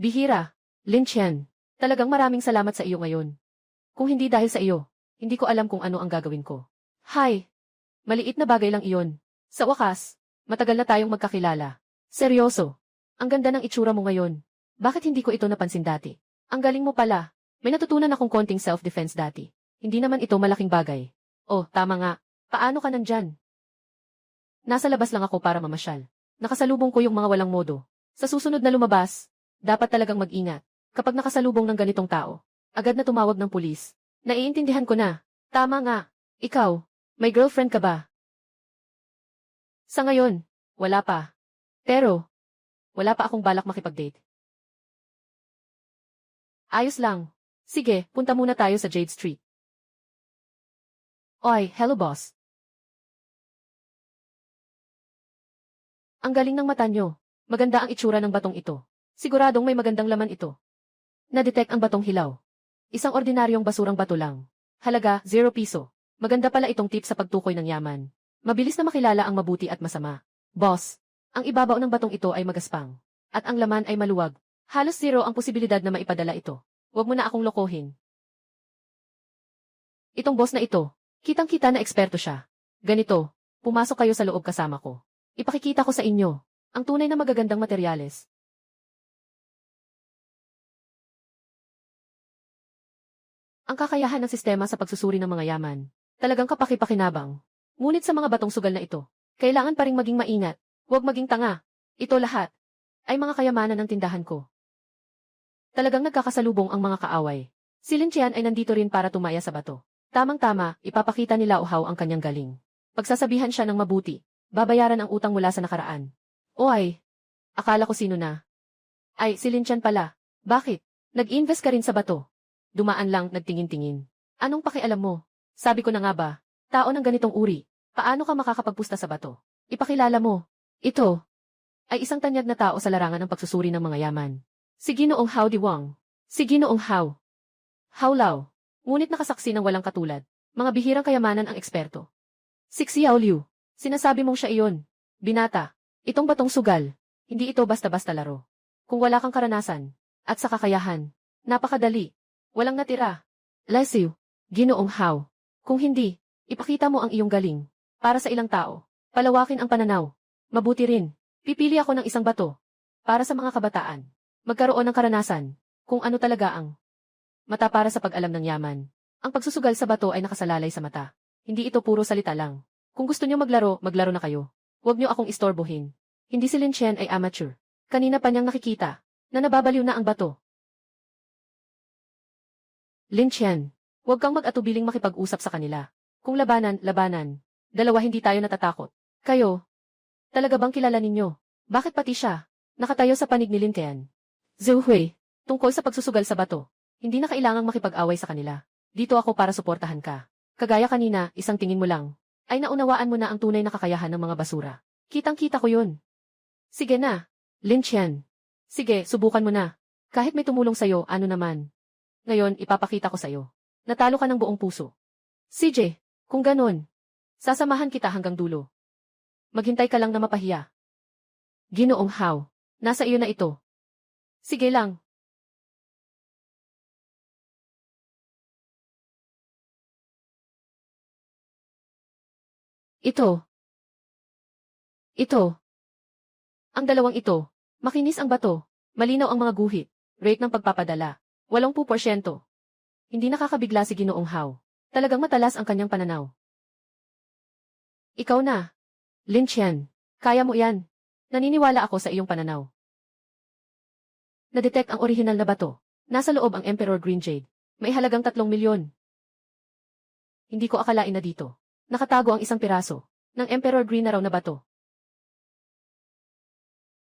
S1: Bihira, Lin Qian, talagang maraming salamat sa iyo ngayon. Kung hindi dahil sa iyo, hindi ko alam kung ano ang gagawin ko. Hay, maliit na bagay lang iyon. Sa wakas, matagal na tayong magkakilala. Seryoso, ang ganda ng itsura mo ngayon. Bakit hindi ko ito napansin dati? Ang galing mo pala. May natutunan akong konting self-defense dati. Hindi naman ito malaking bagay. Oh, tama nga. Paano ka nandyan? Nasa labas lang ako para mamasyal. Nakasalubong ko yung mga walang modo. Sa susunod na lumabas, dapat talagang mag-ingat. Kapag nakasalubong ng ganitong tao, agad na tumawag ng pulis. Naiintindihan ko na. Tama nga. Ikaw, may girlfriend ka ba? Sa ngayon, wala pa. Pero, wala pa akong balak makipag-date. Ayos lang. Sige, punta muna tayo sa Jade Street. Oy, hello boss. Ang galing ng mata nyo. Maganda ang itsura ng batong ito. Siguradong may magandang laman ito. Na-detect ang batong hilaw. Isang ordinaryong basurang bato lang. Halaga, 0 piso. Maganda pala itong tip sa pagtukoy ng yaman. Mabilis na makilala ang mabuti at masama. Boss, ang ibabaw ng batong ito ay magaspang. At ang laman ay maluwag. Halos 0 ang posibilidad na maipadala ito. Huwag mo na akong lokohin. Itong boss na ito, kitang-kita na eksperto siya. Ganito, pumasok kayo sa loob kasama ko. Ipakikita ko sa inyo, ang tunay na magagandang materyales. Ang kakayahan ng sistema sa pagsusuri ng mga yaman. Talagang kapaki-pakinabang. Ngunit sa mga batong sugal na ito, kailangan pa ring maging maingat. Huwag maging tanga. Ito lahat ay mga kayamanan ng tindahan ko. Talagang nagkakasalubong ang mga kaaway. Si Lin Qian ay nandito rin para tumaya sa bato. Tamang-tama, ipapakita ni Lao Hao ang kanyang galing. Pagsasabihan siya ng mabuti, babayaran ang utang mula sa nakaraan. Oy, akala ko sino na. Ay, si Lin Qian pala. Bakit? Nag-invest ka rin sa bato. Dumaan lang, nagtingin-tingin. Anong pakialam mo? Sabi ko na nga ba, tao ng ganitong uri, paano ka makakapagpusta sa bato? Ipakilala mo. Ito ay isang tanyag na tao sa larangan ng pagsusuri ng mga yaman. Si Ginoong Hao Diwang. Si Ginoong Hao. Hao Lao. Ngunit nakasaksi ng walang katulad. Mga bihirang kayamanan ang eksperto. Si Xiao Liu. Sinasabi mong siya iyon. Binata. Itong batong sugal. Hindi ito basta-basta laro. Kung wala kang karanasan, at sa kakayahan, napakadali. Walang natira. Lesiu. Ginoong Hao. Kung hindi, ipakita mo ang iyong galing. Para sa ilang tao. Palawakin ang pananaw. Mabuti rin. Pipili ako ng isang bato. Para sa mga kabataan. Magkaroon ng karanasan. Kung ano talaga ang mata para sa pag-alam ng yaman. Ang pagsusugal sa bato ay nakasalalay sa mata. Hindi ito puro salita lang. Kung gusto niyo maglaro, maglaro na kayo. Huwag niyo akong istorbohin. Hindi si Lin Chen ay amateur. Kanina pa niyang nakikita na nababaliw na ang bato. Lin Chen, huwag kang mag-atubiling makipag-usap sa kanila. Kung labanan, labanan. Dalawa hindi tayo natatakot. Kayo, talaga bang kilala ninyo? Bakit pati siya nakatayo sa panig ni Lin Tian? Zhou Hui, tungkol sa pagsusugal sa bato, hindi na kailangang makipag-away sa kanila. Dito ako para suportahan ka. Kagaya kanina, isang tingin mo lang ay naunawaan mo na ang tunay na kakayahan ng mga basura. Kitang-kita ko yun. Sige na, Lin Chen. Sige, subukan mo na. Kahit may tumulong sa'yo, ano naman. Ngayon, ipapakita ko sa'yo. Natalo ka ng buong puso. CJ, kung ganon, sasamahan kita hanggang dulo. Maghintay ka lang na mapahiya. Ginoong Hao, nasa iyo na ito. Sige lang. Ito. Ang dalawang ito. Makinis ang bato. Malinaw ang mga guhit. Rate ng pagpapadala. 80%. Hindi nakakabigla si Ginoong Hao. Talagang matalas ang kanyang pananaw. Ikaw na. Lin Chen. Kaya mo yan. Naniniwala ako sa iyong pananaw. Na-detect ang orihinal na bato. Nasa loob ang Emperor Green Jade. May halagang 3 milyon. Hindi ko akalain na dito nakatago ang isang piraso ng Emperor Green na raw na bato.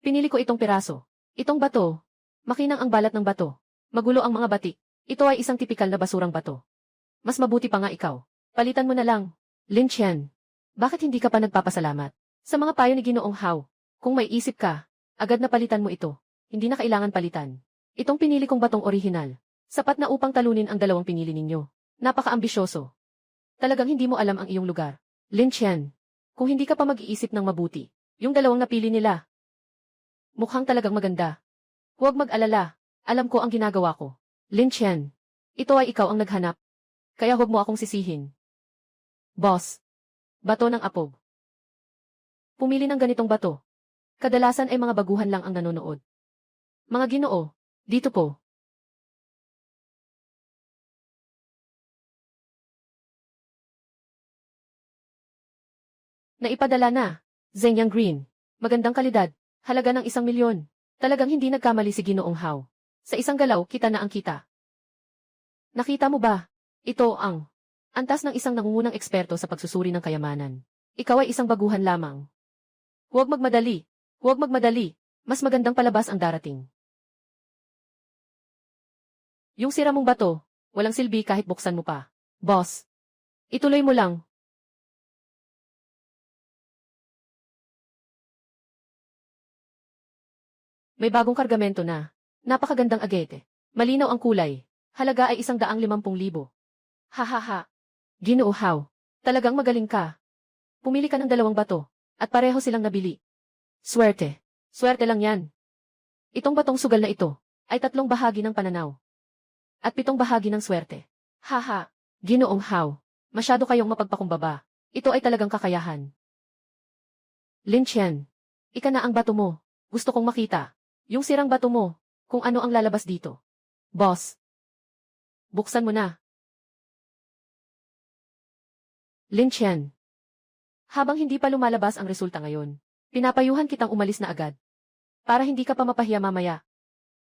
S1: Pinili ko itong piraso. Itong bato. Makinang ang balat ng bato. Magulo ang mga batik. Ito ay isang tipikal na basurang bato. Mas mabuti pa nga ikaw. Palitan mo na lang. Lin Chen. Bakit hindi ka pa nagpapasalamat sa mga payo ni Ginoong Hao? Kung may isip ka, agad na palitan mo ito. Hindi na kailangan palitan. Itong pinili kong batong orihinal. Sapat na upang talunin ang dalawang pinili ninyo. Napaka-ambisyoso. Talagang hindi mo alam ang iyong lugar. Lin Chen. Kung hindi ka pa mag-iisip ng mabuti, yung dalawang napili nila. Mukhang talagang maganda. Huwag mag-alala. Alam ko ang ginagawa ko. Lin Chen. Ito ay ikaw ang naghanap. Kaya huwag mo akong sisihin. Boss. Bato ng apog. Pumili ng ganitong bato. Kadalasan ay mga baguhan lang ang nanonood. Mga Ginoo, dito po. Naipadala na. Zhengyang Green. Magandang kalidad. Halaga ng 1 milyon. Talagang hindi nagkamali si Ginoong Hao. Sa isang galaw, kita na ang kita. Nakita mo ba? Ito ang antas ng isang nangungunang eksperto sa pagsusuri ng kayamanan. Ikaw ay isang baguhan lamang. Huwag magmadali. Huwag magmadali. Mas magandang palabas ang darating. Yung sira mong bato, walang silbi kahit buksan mo pa. Boss. Ituloy mo lang. May bagong kargamento na. Napakagandang agete. Malinaw ang kulay. Halaga ay 150,000. Hahaha. Ginoo Hao. Talagang magaling ka. Pumili ka ng 2 bato. At pareho silang nabili. Swerte. Swerte lang yan. Itong batong sugal na ito ay 3 bahagi ng pananaw. At 7 bahagi ng swerte. Haha. Ginoong Hao. Masyado kayong mapagpakumbaba. Ito ay talagang kakayahan. Lin Chen. Ika na ang bato mo. Gusto kong makita. Yung sirang bato mo. Kung ano ang lalabas dito. Boss. Buksan mo na. Lin Chen. Habang hindi pa lumalabas ang resulta ngayon, pinapayuhan kitang umalis na agad. Para hindi ka pa mapahiya mamaya.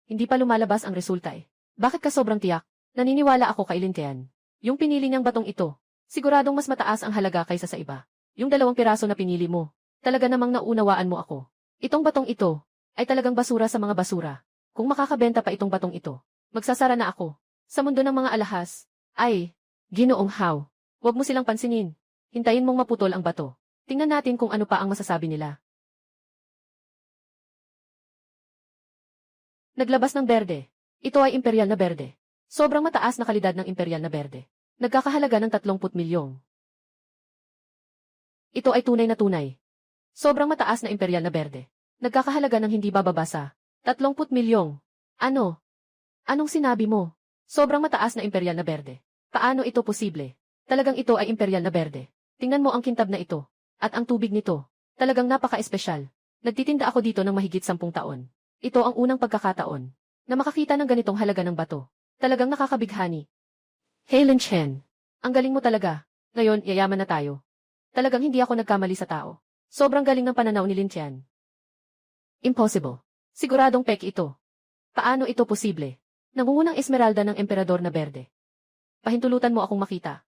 S1: Hindi pa lumalabas ang resulta eh. Bakit ka sobrang tiyak? Naniniwala ako kay Lin Tian. Yung pinili niyang batong ito, siguradong mas mataas ang halaga kaysa sa iba. Yung 2 piraso na pinili mo, talaga namang naunawaan mo ako. Itong batong ito, ay talagang basura sa mga basura. Kung makakabenta pa itong batong ito, magsasara na ako. Sa mundo ng mga alahas, ay, Ginoong Hao, huwag mo silang pansinin. Hintayin mong maputol ang bato. Tingnan natin kung ano pa ang masasabi nila. Naglabas ng berde. Ito ay imperial na berde. Sobrang mataas na kalidad ng imperial na berde. Nagkakahalaga ng 30 milyong. Ito ay tunay na tunay. Sobrang mataas na imperial na berde. Nagkakahalaga ng hindi bababa sa 30 milyong. Ano? Anong sinabi mo? Sobrang mataas na imperial na berde. Paano ito posible? Talagang ito ay imperial na berde. Tingnan mo ang kintab na ito. At ang tubig nito. Talagang napaka-espesyal. Nagtitinda ako dito ng mahigit 10 taon. Ito ang unang pagkakataon na makakita ng ganitong halaga ng bato. Talagang nakakabighani. Hey Lin Chen. Ang galing mo talaga. Ngayon, yayaman na tayo. Talagang hindi ako nagkamali sa tao. Sobrang galing ng pananaw ni Lin Tian. Impossible. Siguradong pek ito. Paano ito posible? Nangungunang esmeralda ng emperador na berde. Pahintulutan mo akong makita.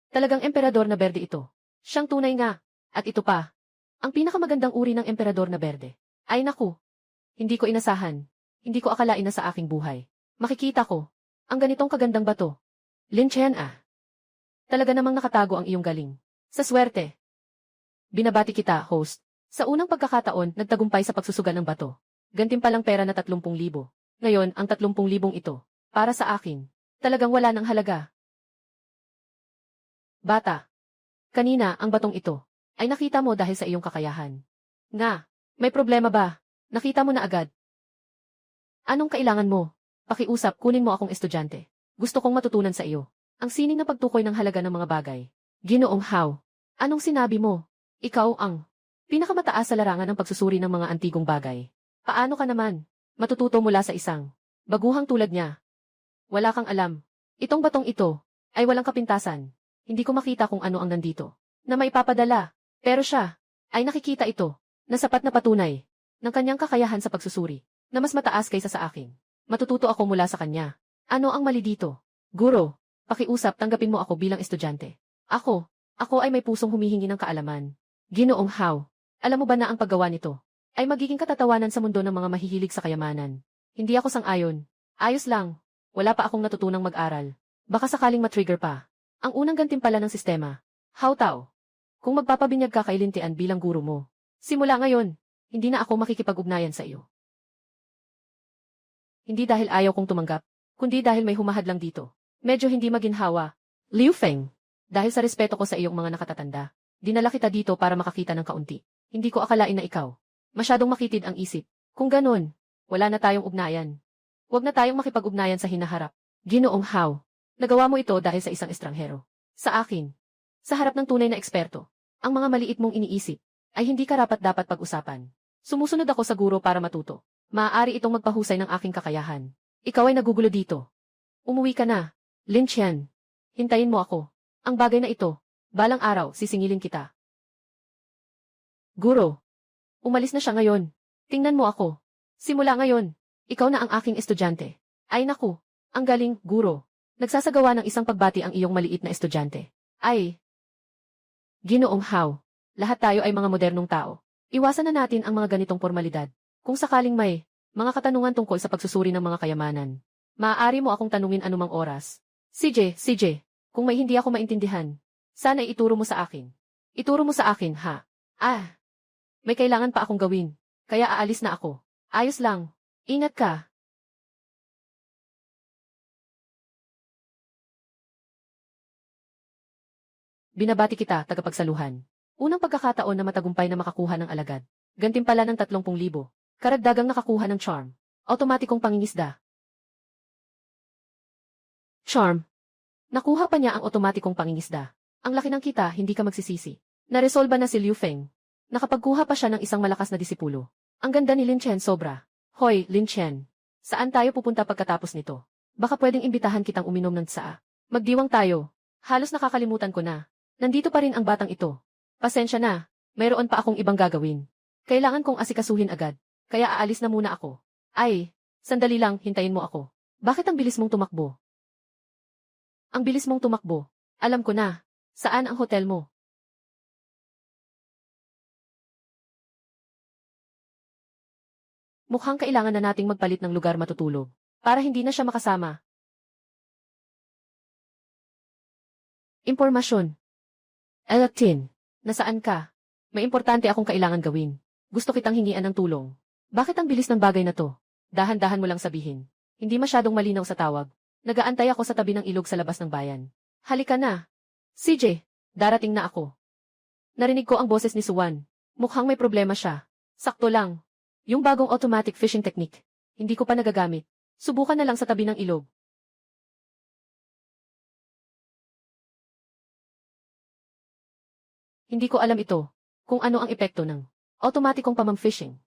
S1: Talagang emperador na berde ito. Siyang tunay nga. At ito pa. Ang pinakamagandang uri ng emperador na berde. Ay naku. Hindi ko inasahan. Hindi ko akalain na sa aking buhay. Makikita ko. Ang ganitong kagandang bato. Lin Tian ah. Talaga namang nakatago ang iyong galing. Sa swerte. Binabati kita, host. Sa unang pagkakataon, nagtagumpay sa pagsusugal ng bato. Gantimpalang pera na 30,000. Ngayon, ang 30,000 ito. Para sa akin. Talagang wala ng halaga. Bata. Kanina, ang batong ito. Ay nakita mo dahil sa iyong kakayahan. Nga. May problema ba? Nakita mo na agad. Anong kailangan mo? Pakiusap, kunin mo akong estudyante. Gusto kong matutunan sa iyo. Ang sining na pagtukoy ng halaga ng mga bagay. Ginoong Hao. Anong sinabi mo? Ikaw ang pinakamataas sa larangan ng pagsusuri ng mga antigong bagay. Paano ka naman? Matututo mula sa isang baguhang tulad niya. Wala kang alam. Itong batong ito ay walang kapintasan. Hindi ko makita kung ano ang nandito na maipapadala. Pero siya ay nakikita ito na sapat na patunay ng kanyang kakayahan sa pagsusuri na mas mataas kaysa sa akin. Matututo ako mula sa kanya. Ano ang mali dito? Guro, pakiusap, tanggapin mo ako bilang estudyante. Ako ay may pusong humihingi ng kaalaman. Ginoong Hao, alam mo ba na ang paggawa nito ay magiging katatawanan sa mundo ng mga mahihilig sa kayamanan? Hindi ako sang-ayon. Ayos lang. Wala pa akong natutunang mag-aral. Baka sakaling matrigger pa. Ang unang gantimpala ng sistema. Hao Tao. Kung magpapabinyag ka kay Lin Tian bilang guro mo, simula ngayon, hindi na ako makikipag-ugnayan sa iyo. Hindi dahil ayaw kong tumanggap, kundi dahil may humahadlang dito. Medyo hindi maginhawa. Liu Feng, dahil sa respeto ko sa iyong mga nakatatanda, dinala kita dito para makakita ng kaunti. Hindi ko akalain na ikaw. Masyadong makitid ang isip. Kung ganun, wala na tayong ugnayan. Huwag na tayong makipag-ugnayan sa hinaharap. Ginoong Hao, nagawa mo ito dahil sa isang estranghero. Sa akin, sa harap ng tunay na eksperto, ang mga maliit mong iniisip ay hindi karapat-dapat pag-usapan. Sumusunod ako sa guro para matuto. Maaari itong magpahusay ng aking kakayahan. Ikaw ay nagugulo dito. Umuwi ka na. Lin Tian, hintayin mo ako. Ang bagay na ito, balang araw sisingilin kita. Guro, umalis na siya ngayon. Tingnan mo ako. Simula ngayon, ikaw na ang aking estudyante. Ay naku, ang galing, guro. Nagsasagawa ng isang pagbati ang iyong maliit na estudyante. Ay, Ginoong Hao, lahat tayo ay mga modernong tao. Iwasan na natin ang mga ganitong formalidad. Kung sakaling may mga katanungan tungkol sa pagsusuri ng mga kayamanan, maaari mo akong tanungin anumang oras. CJ, kung may hindi ako maintindihan, sana ituro mo sa akin. Ituro mo sa akin, ha? May kailangan pa akong gawin, kaya aalis na ako. Ayos lang. Ingat ka. Binabati kita, tagapagsaluhan. Unang pagkakataon na matagumpay na makakuha ng alagad. Gantimpala ng 30,000. Karagdagang nakakuha ng charm. Automatikong pangingisda. Charm. Nakuha pa niya ang otomatikong pangingisda. Ang laki ng kita, hindi ka magsisisi. Naresolba na si Liu Feng. Nakapagkuha pa siya ng isang malakas na disipulo. Ang ganda ni Lin Chen sobra. Hoy, Lin Chen. Saan tayo pupunta pagkatapos nito? Baka pwedeng imbitahan kitang uminom ng tsaa. Magdiwang tayo. Halos nakakalimutan ko na. Nandito pa rin ang batang ito. Pasensya na. Mayroon pa akong ibang gagawin. Kailangan kong asikasuhin agad. Kaya aalis na muna ako. Ay, sandali lang, hintayin mo ako. Bakit ang bilis mong tumakbo? Ang bilis mong tumakbo. Alam ko na. Saan ang hotel mo? Mukhang kailangan na nating magpalit ng lugar matutulog. Para hindi na siya makasama. Impormasyon. Tin, nasaan ka? May importante akong kailangan gawin. Gusto kitang hingian ng tulong. Bakit ang bilis ng bagay na to? Dahan-dahan mo lang sabihin. Hindi masyadong malinaw sa tawag. Nagaantay ako sa tabi ng ilog sa labas ng bayan. Halika na. CJ, darating na ako. Narinig ko ang boses ni Suwan. Mukhang may problema siya. Sakto lang. Yung bagong automatic fishing technique. Hindi ko pa nagagamit. Subukan na lang sa tabi ng ilog. Hindi ko alam ito. Kung ano ang epekto ng automatikong pamang-fishing.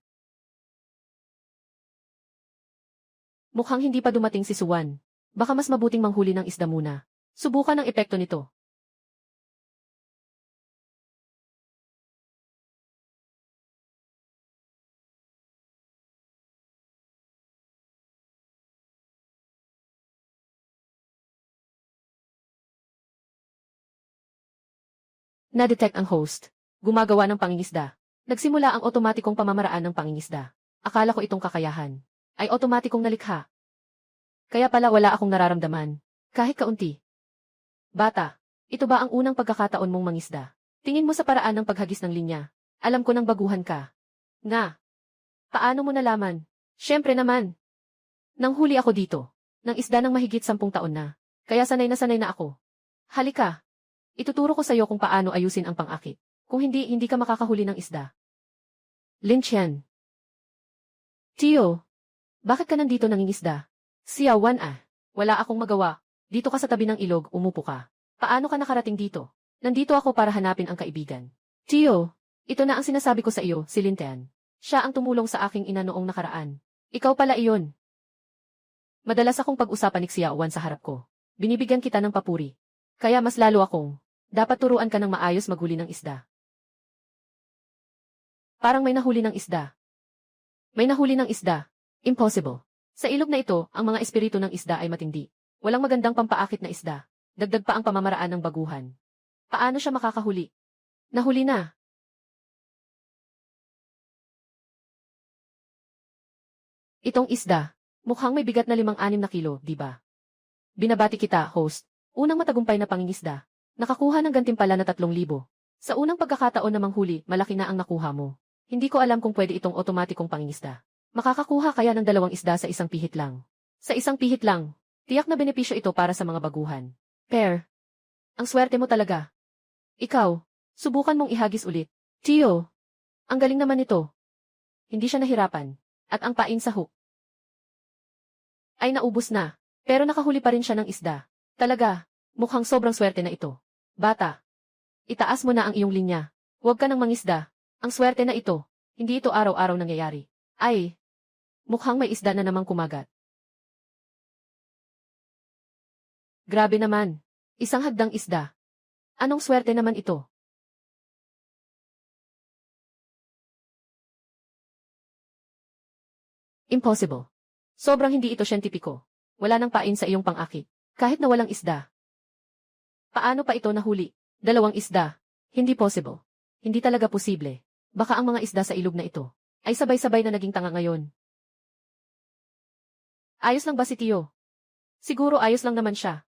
S1: Mukhang hindi pa dumating si Suwan. Baka mas mabuting manghuli ng isda muna. Subukan ang epekto nito. Na-detect ang host. Gumagawa ng pangingisda. Nagsimula ang otomatikong pamamaraan ng pangingisda. Akala ko itong kakayahan ay otomatikong nalikha. Kaya pala wala akong nararamdaman. Kahit kaunti. Bata, ito ba ang unang pagkakataon mong mangisda? Tingin mo sa paraan ng paghagis ng linya. Alam ko nang baguhan ka. Nga. Paano mo nalaman? Siyempre naman. Nang huli ako dito. Nang isda ng mahigit 10 taon na. Kaya sanay na ako. Halika. Ituturo ko sa iyo kung paano ayusin ang pang-akit. Kung hindi, hindi ka makakahuli ng isda. Lin Chen. Tio. Bakit ka nandito nangingisda? Xiao Wan ah. Wala akong magawa. Dito ka sa tabi ng ilog, umupo ka. Paano ka nakarating dito? Nandito ako para hanapin ang kaibigan. Tio, ito na ang sinasabi ko sa iyo, si Lin Tian. Siya ang tumulong sa aking ina noong nakaraan. Ikaw pala iyon. Madalas akong pag-usapan ni Xiao Wan sa harap ko. Binibigyan kita ng papuri. Kaya mas lalo akong, dapat turuan ka ng maayos maghuli ng isda. Parang may nahuli ng isda. May nahuli ng isda. Impossible. Sa ilog na ito, ang mga espiritu ng isda ay matindi. Walang magandang pampaakit na isda. Dagdag pa ang pamamaraan ng baguhan. Paano siya makakahuli? Nahuli na. Itong isda, mukhang may bigat na 5-6 na kilo, di ba? Binabati kita, host. Unang matagumpay na pangingisda. Nakakuha ng gantimpala na 3,000. Sa unang pagkakataon na manghuli, malaki na ang nakuha mo. Hindi ko alam kung pwede itong otomatikong pangingisda. Makakakuha kaya ng 2 isda sa isang pihit lang. Sa isang pihit lang. Tiyak na benepisyo ito para sa mga baguhan. Pair. Ang swerte mo talaga. Ikaw, subukan mong ihagis ulit. Tio, ang galing naman ito. Hindi siya nahirapan. At ang pain sa hook ay naubos na. Pero nakahuli pa rin siya ng isda. Talaga, mukhang sobrang swerte na ito. Bata, itaas mo na ang iyong linya. Huwag ka nang mangisda. Ang swerte na ito, hindi ito araw-araw nangyayari. Ay, mukhang may isda na namang kumagat. Grabe naman. Isang hagdang isda. Anong swerte naman ito? Impossible. Sobrang hindi ito siyentipiko. Wala nang pain sa iyong pang-akit. Kahit na walang isda. Paano pa ito nahuli? 2 isda. Hindi possible. Hindi talaga posible. Baka ang mga isda sa ilog na ito ay sabay-sabay na naging tanga ngayon. Ayos lang ba si Tio? Siguro ayos lang naman siya.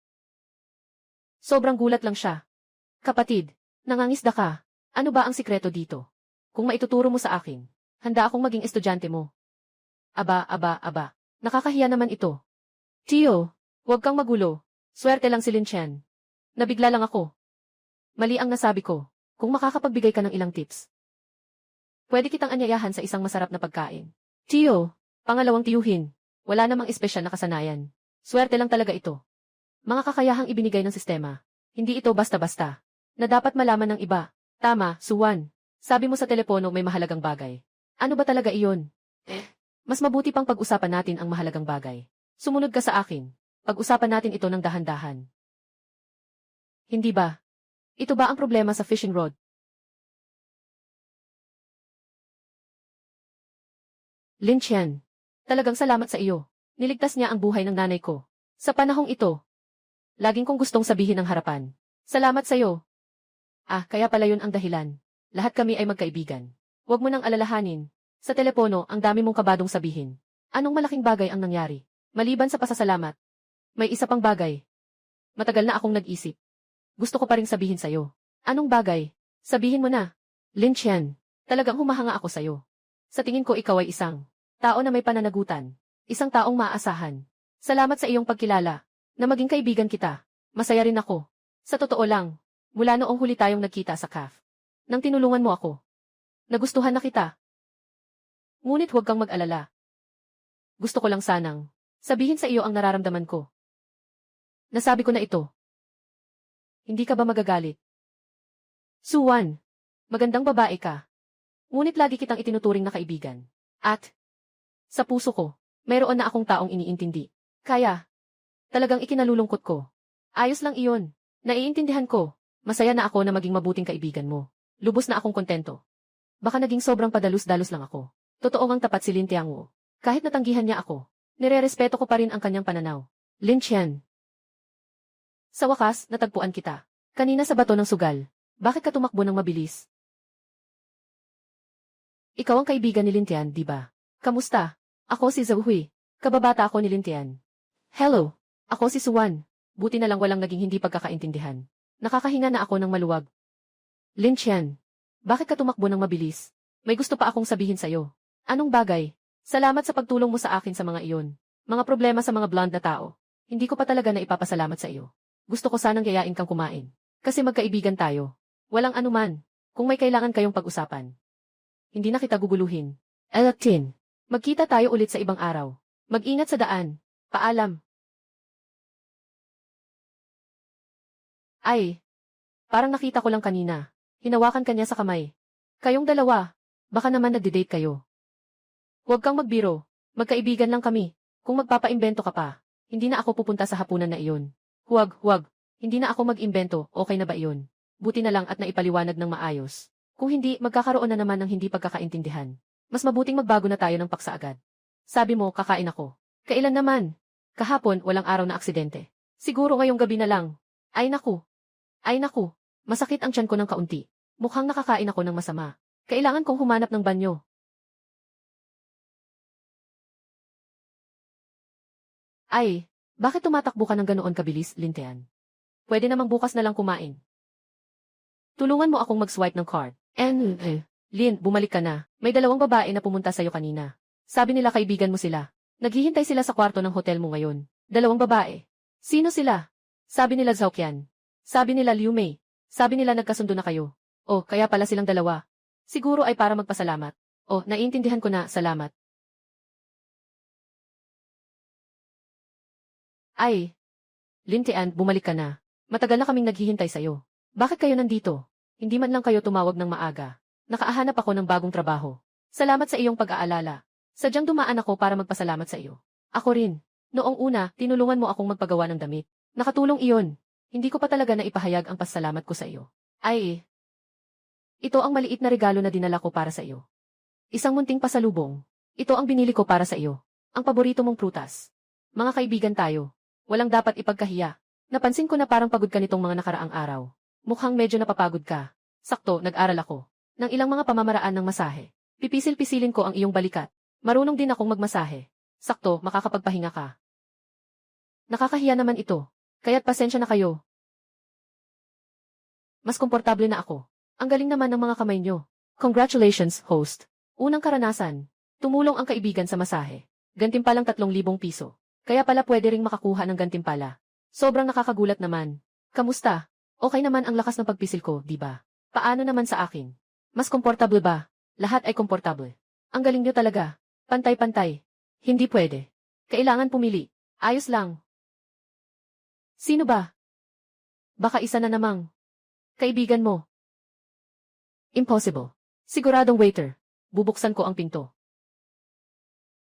S1: Sobrang gulat lang siya. Kapatid, nangangisda ka. Ano ba ang sikreto dito? Kung maituturo mo sa akin, handa akong maging estudyante mo. Aba. Nakakahiya naman ito. Tio, huwag kang magulo. Swerte lang si Lin Chen. Nabigla lang ako. Mali ang nasabi ko. Kung makakapagbigay ka ng ilang tips, pwede kitang anyayahan sa isang masarap na pagkain. Tio, pangalawang tiyuhin. Wala namang espesyal na kasanayan. Swerte lang talaga ito. Mga kakayahang ibinigay ng sistema. Hindi ito basta-basta. Na dapat malaman ng iba. Tama, Suwan. Sabi mo sa telepono may mahalagang bagay. Ano ba talaga iyon? Mas mabuti pang pag-usapan natin ang mahalagang bagay. Sumunod ka sa akin. Pag-usapan natin ito ng dahan-dahan. Hindi ba? Ito ba ang problema sa fishing rod? Lin Chen, talagang salamat sa iyo. Niligtas niya ang buhay ng nanay ko. Sa panahong ito, laging kong gustong sabihin ng harapan. Salamat sa iyo. Kaya pala yun ang dahilan. Lahat kami ay magkaibigan. Huwag mo nang alalahanin. Sa telepono, ang dami mong kabadong sabihin. Anong malaking bagay ang nangyari? Maliban sa pasasalamat. May isa pang bagay. Matagal na akong nag-isip. Gusto ko pa ring sabihin sa'yo. Anong bagay? Sabihin mo na. Lin Chen, talagang humahanga ako sa'yo. Sa tingin ko ikaw ay isang tao na may pananagutan. Isang taong maaasahan. Salamat sa iyong pagkilala. Na maging kaibigan kita. Masaya rin ako. Sa totoo lang, mula noong huli tayong nagkita sa CAF. Nang tinulungan mo ako. Nagustuhan na kita. Ngunit huwag kang mag-alala. Gusto ko lang sanang sabihin sa iyo ang nararamdaman ko. Nasabi ko na ito. Hindi ka ba magagalit? Suwan, magandang babae ka. Ngunit lagi kitang itinuturing na kaibigan. At, sa puso ko, mayroon na akong taong iniintindi. Kaya, talagang ikinalulungkot ko. Ayos lang iyon. Naiintindihan ko. Masaya na ako na maging mabuting kaibigan mo. Lubos na akong kontento. Baka naging sobrang padalus-dalus lang ako. Totoo ngang tapat si Lin Tianguo. Kahit natanggihan niya ako, nirerespeto ko pa rin ang kanyang pananaw. Lin Chen. Sa wakas, natagpuan kita. Kanina sa bato ng sugal. Bakit ka tumakbo ng mabilis? Ikaw ang kaibigan ni Lintian, di ba? Kamusta? Ako si Zhou. Kababata ako ni Lintian. Hello, ako si Suwan. Buti na lang walang naging hindi pagkakaintindihan. Nakakahinga na ako ng maluwag. Lintian, bakit ka tumakbo ng mabilis? May gusto pa akong sabihin sa'yo. Anong bagay? Salamat sa pagtulong mo sa akin sa mga iyon. Mga problema sa mga blonde na tao. Hindi ko pa talaga na ipapasalamat sa iyo. Gusto ko sanang yayain kang kumain. Kasi magkaibigan tayo. Walang anuman. Kung may kailangan kayong pag-usapan. Hindi na kita guguluhin. Tin, magkita tayo ulit sa ibang araw. Mag-ingat sa daan. Paalam. Ay, parang nakita ko lang kanina. Hinawakan kanya sa kamay. Kayong dalawa, baka naman nagde-date kayo. Huwag kang magbiro. Magkaibigan lang kami. Kung magpapaimbento ka pa, hindi na ako pupunta sa hapunan na iyon. Huwag. Hindi na ako mag-imbento, okay na ba iyon? Buti na lang at naipaliwanag ng maayos. Kung hindi, magkakaroon na naman ng hindi pagkakaintindihan. Mas mabuting magbago na tayo ng paksa agad. Sabi mo, kakain ako. Kailan naman? Kahapon, walang araw na aksidente. Siguro ngayong gabi na lang. Ay naku. Masakit ang tiyan ko ng kaunti. Mukhang nakakain ako ng masama. Kailangan kong humanap ng banyo. Ay, bakit tumatakbo ka ng ganoon kabilis, Lintian? Pwede namang bukas na lang kumain. Tulungan mo akong mag-swipe ng card. Lin, bumalik ka na. May dalawang babae na pumunta sa'yo kanina. Sabi nila kaibigan mo sila. Naghihintay sila sa kwarto ng hotel mo ngayon. Dalawang babae. Sino sila? Sabi nila Zhaoqian. Sabi nila Liu Mei. Sabi nila nagkasundo na kayo. Oh, kaya pala silang dalawa. Siguro ay para magpasalamat. Oh, naiintindihan ko na, salamat. Ay. Lintian, bumalik ka na. Matagal na kaming naghihintay sa'yo. Bakit kayo nandito? Hindi man lang kayo tumawag ng maaga. Nakaahanap ako ng bagong trabaho. Salamat sa iyong pag-aalala. Sadyang dumaan ako para magpasalamat sa iyo. Ako rin. Noong una, tinulungan mo akong magpagawa ng damit. Nakatulong iyon. Hindi ko pa talaga na ipahayag ang pasalamat ko sa iyo. Ay. Ito ang maliit na regalo na dinala ko para sa iyo. Isang munting pasalubong. Ito ang binili ko para sa iyo. Ang paborito mong prutas. Mga kaibigan tayo. Walang dapat ipagkahiya. Napansin ko na parang pagod ka nitong mga nakaraang araw. Mukhang medyo napapagod ka. Sakto, nag-aral ako. Ng ilang mga pamamaraan ng masahe. Pipisil-pisilin ko ang iyong balikat. Marunong din akong magmasahe. Sakto, makakapagpahinga ka. Nakakahiya naman ito. Kaya't pasensya na kayo. Mas komportable na ako. Ang galing naman ng mga kamay nyo. Congratulations, host. Unang karanasan. Tumulong ang kaibigan sa masahe. Gantimpalang 3,000 piso. Kaya pala pwede ring makakuha ng gantimpala. Sobrang nakakagulat naman. Kamusta? Okay naman ang lakas ng pagpisil ko, di ba? Paano naman sa akin? Mas komportable ba? Lahat ay komportable. Ang galing nyo talaga. Pantay-pantay. Hindi pwede. Kailangan pumili. Ayos lang. Sino ba? Baka isa na namang kaibigan mo. Impossible. Siguradong waiter. Bubuksan ko ang pinto.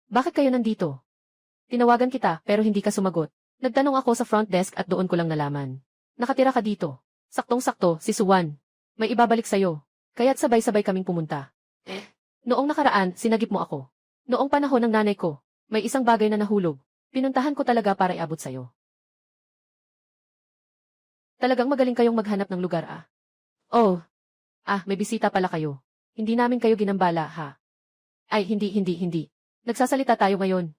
S1: Bakit kayo nandito? Tinawagan kita pero hindi ka sumagot. Nagtanong ako sa front desk at doon ko lang nalaman. Nakatira ka dito. Saktong-sakto, si Suwan. May ibabalik sa'yo. Kaya't sabay-sabay kaming pumunta. Noong nakaraan, sinagip mo ako. Noong panahon ng nanay ko, may isang bagay na nahulog. Pinuntahan ko talaga para iabot sa'yo. Talagang magaling kayong maghanap ng lugar ah. Oh. May bisita pala kayo. Hindi namin kayo ginambala ha. Ay, hindi. Nagsasalita tayo ngayon.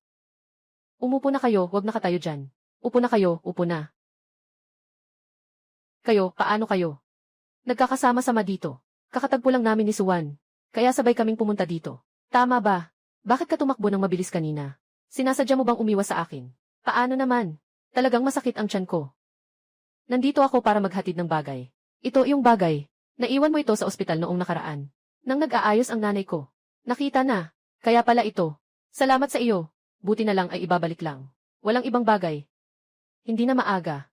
S1: Umupo na kayo, wag na katayo dyan. Upo na kayo, upo na. Kayo, paano kayo? Nagkakasama-sama dito. Kakatagpo lang namin ni Suwan. Kaya sabay kaming pumunta dito. Tama ba? Bakit ka tumakbo ng mabilis kanina? Sinasadya mo bang umiwas sa akin? Paano naman? Talagang masakit ang tiyan ko. Nandito ako para maghatid ng bagay. Ito yung bagay. Naiwan mo ito sa ospital noong nakaraan. Nang nag-aayos ang nanay ko. Nakita na. Kaya pala ito. Salamat sa iyo. Buti na lang ay ibabalik lang. Walang ibang bagay. Hindi na maaga.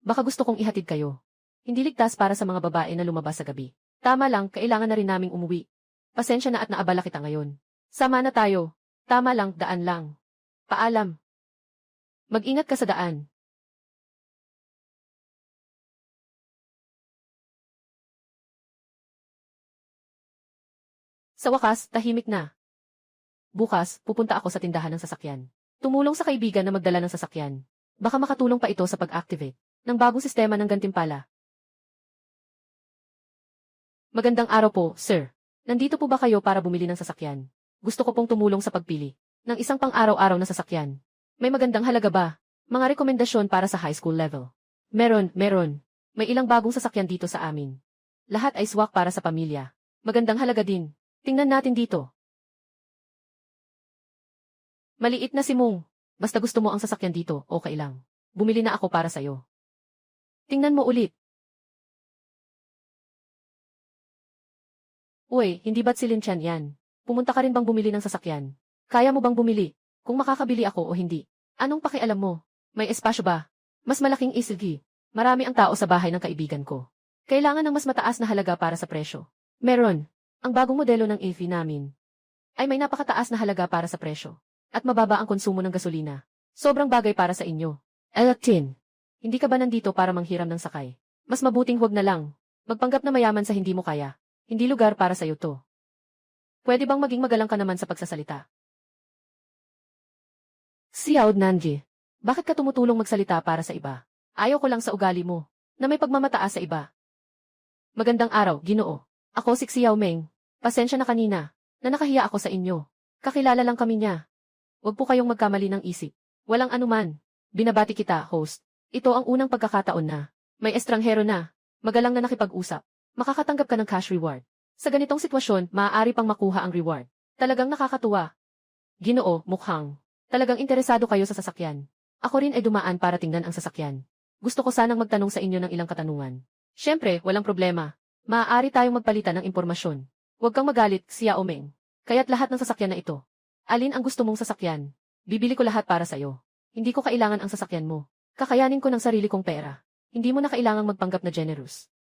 S1: Baka gusto kong ihatid kayo. Hindi ligtas para sa mga babae na lumabas sa gabi. Tama lang, kailangan na rin naming umuwi. Pasensya na at naabala kita ngayon. Sama na tayo. Tama lang, daan lang. Paalam. Mag-ingat ka sa daan. Sa wakas, tahimik na. Bukas, pupunta ako sa tindahan ng sasakyan. Tumulong sa kaibigan na magdala ng sasakyan. Baka makatulong pa ito sa pag-activate ng bagong sistema ng gantimpala. Magandang araw po, sir. Nandito po ba kayo para bumili ng sasakyan? Gusto ko pong tumulong sa pagpili ng isang pang-araw-araw na sasakyan. May magandang halaga ba? Mga rekomendasyon para sa high school level. Meron. May ilang bagong sasakyan dito sa amin. Lahat ay swak para sa pamilya. Magandang halaga din. Tingnan natin dito. Maliit na si Mong. Basta gusto mo ang sasakyan dito, okay lang. Bumili na ako para sa'yo. Tingnan mo ulit. Uy, hindi ba't si Linchan yan? Pumunta ka rin bang bumili ng sasakyan? Kaya mo bang bumili? Kung makakabili ako o hindi? Anong pakialam mo? May espasyo ba? Mas malaking SUV. Marami ang tao sa bahay ng kaibigan ko. Kailangan ng mas mataas na halaga para sa presyo. Meron. Ang bagong modelo ng EV namin ay may napakataas na halaga para sa presyo. At mababa ang konsumo ng gasolina. Sobrang bagay para sa inyo. Electin. Hindi ka ba nandito para manghiram ng sakay? Mas mabuting huwag na lang. Magpanggap na mayaman sa hindi mo kaya. Hindi lugar para sa'yo to. Pwede bang maging magalang ka naman sa pagsasalita? Xiao Nanji, bakit ka tumutulong magsalita para sa iba? Ayaw ko lang sa ugali mo, na may pagmamataas sa iba. Magandang araw, Ginoo. Ako si Xiao Meng. Pasensya na kanina, na nakahiya ako sa inyo. Kakilala lang kami niya. Huwag po kayong magkamali ng isip. Walang anuman. Binabati kita, host. Ito ang unang pagkakataon na may estranghero na magalang na nakipag-usap. Makakatanggap ka ng cash reward. Sa ganitong sitwasyon, maaari pang makuha ang reward. Talagang nakakatuwa. Ginoo, mukhang talagang interesado kayo sa sasakyan. Ako rin ay dumaan para tingnan ang sasakyan. Gusto ko sanang magtanong sa inyo ng ilang katanungan. Siyempre, walang problema. Maaari tayong magpalitan ng impormasyon. Huwag kang magalit, Xiao Meng. Kaya't lahat ng sasakyan na ito. Alin ang gusto mong sasakyan? Bibili ko lahat para sa'yo. Hindi ko kailangan ang sasakyan mo. Kakayanin ko ng sarili kong pera. Hindi mo na kailangang magpanggap na generous.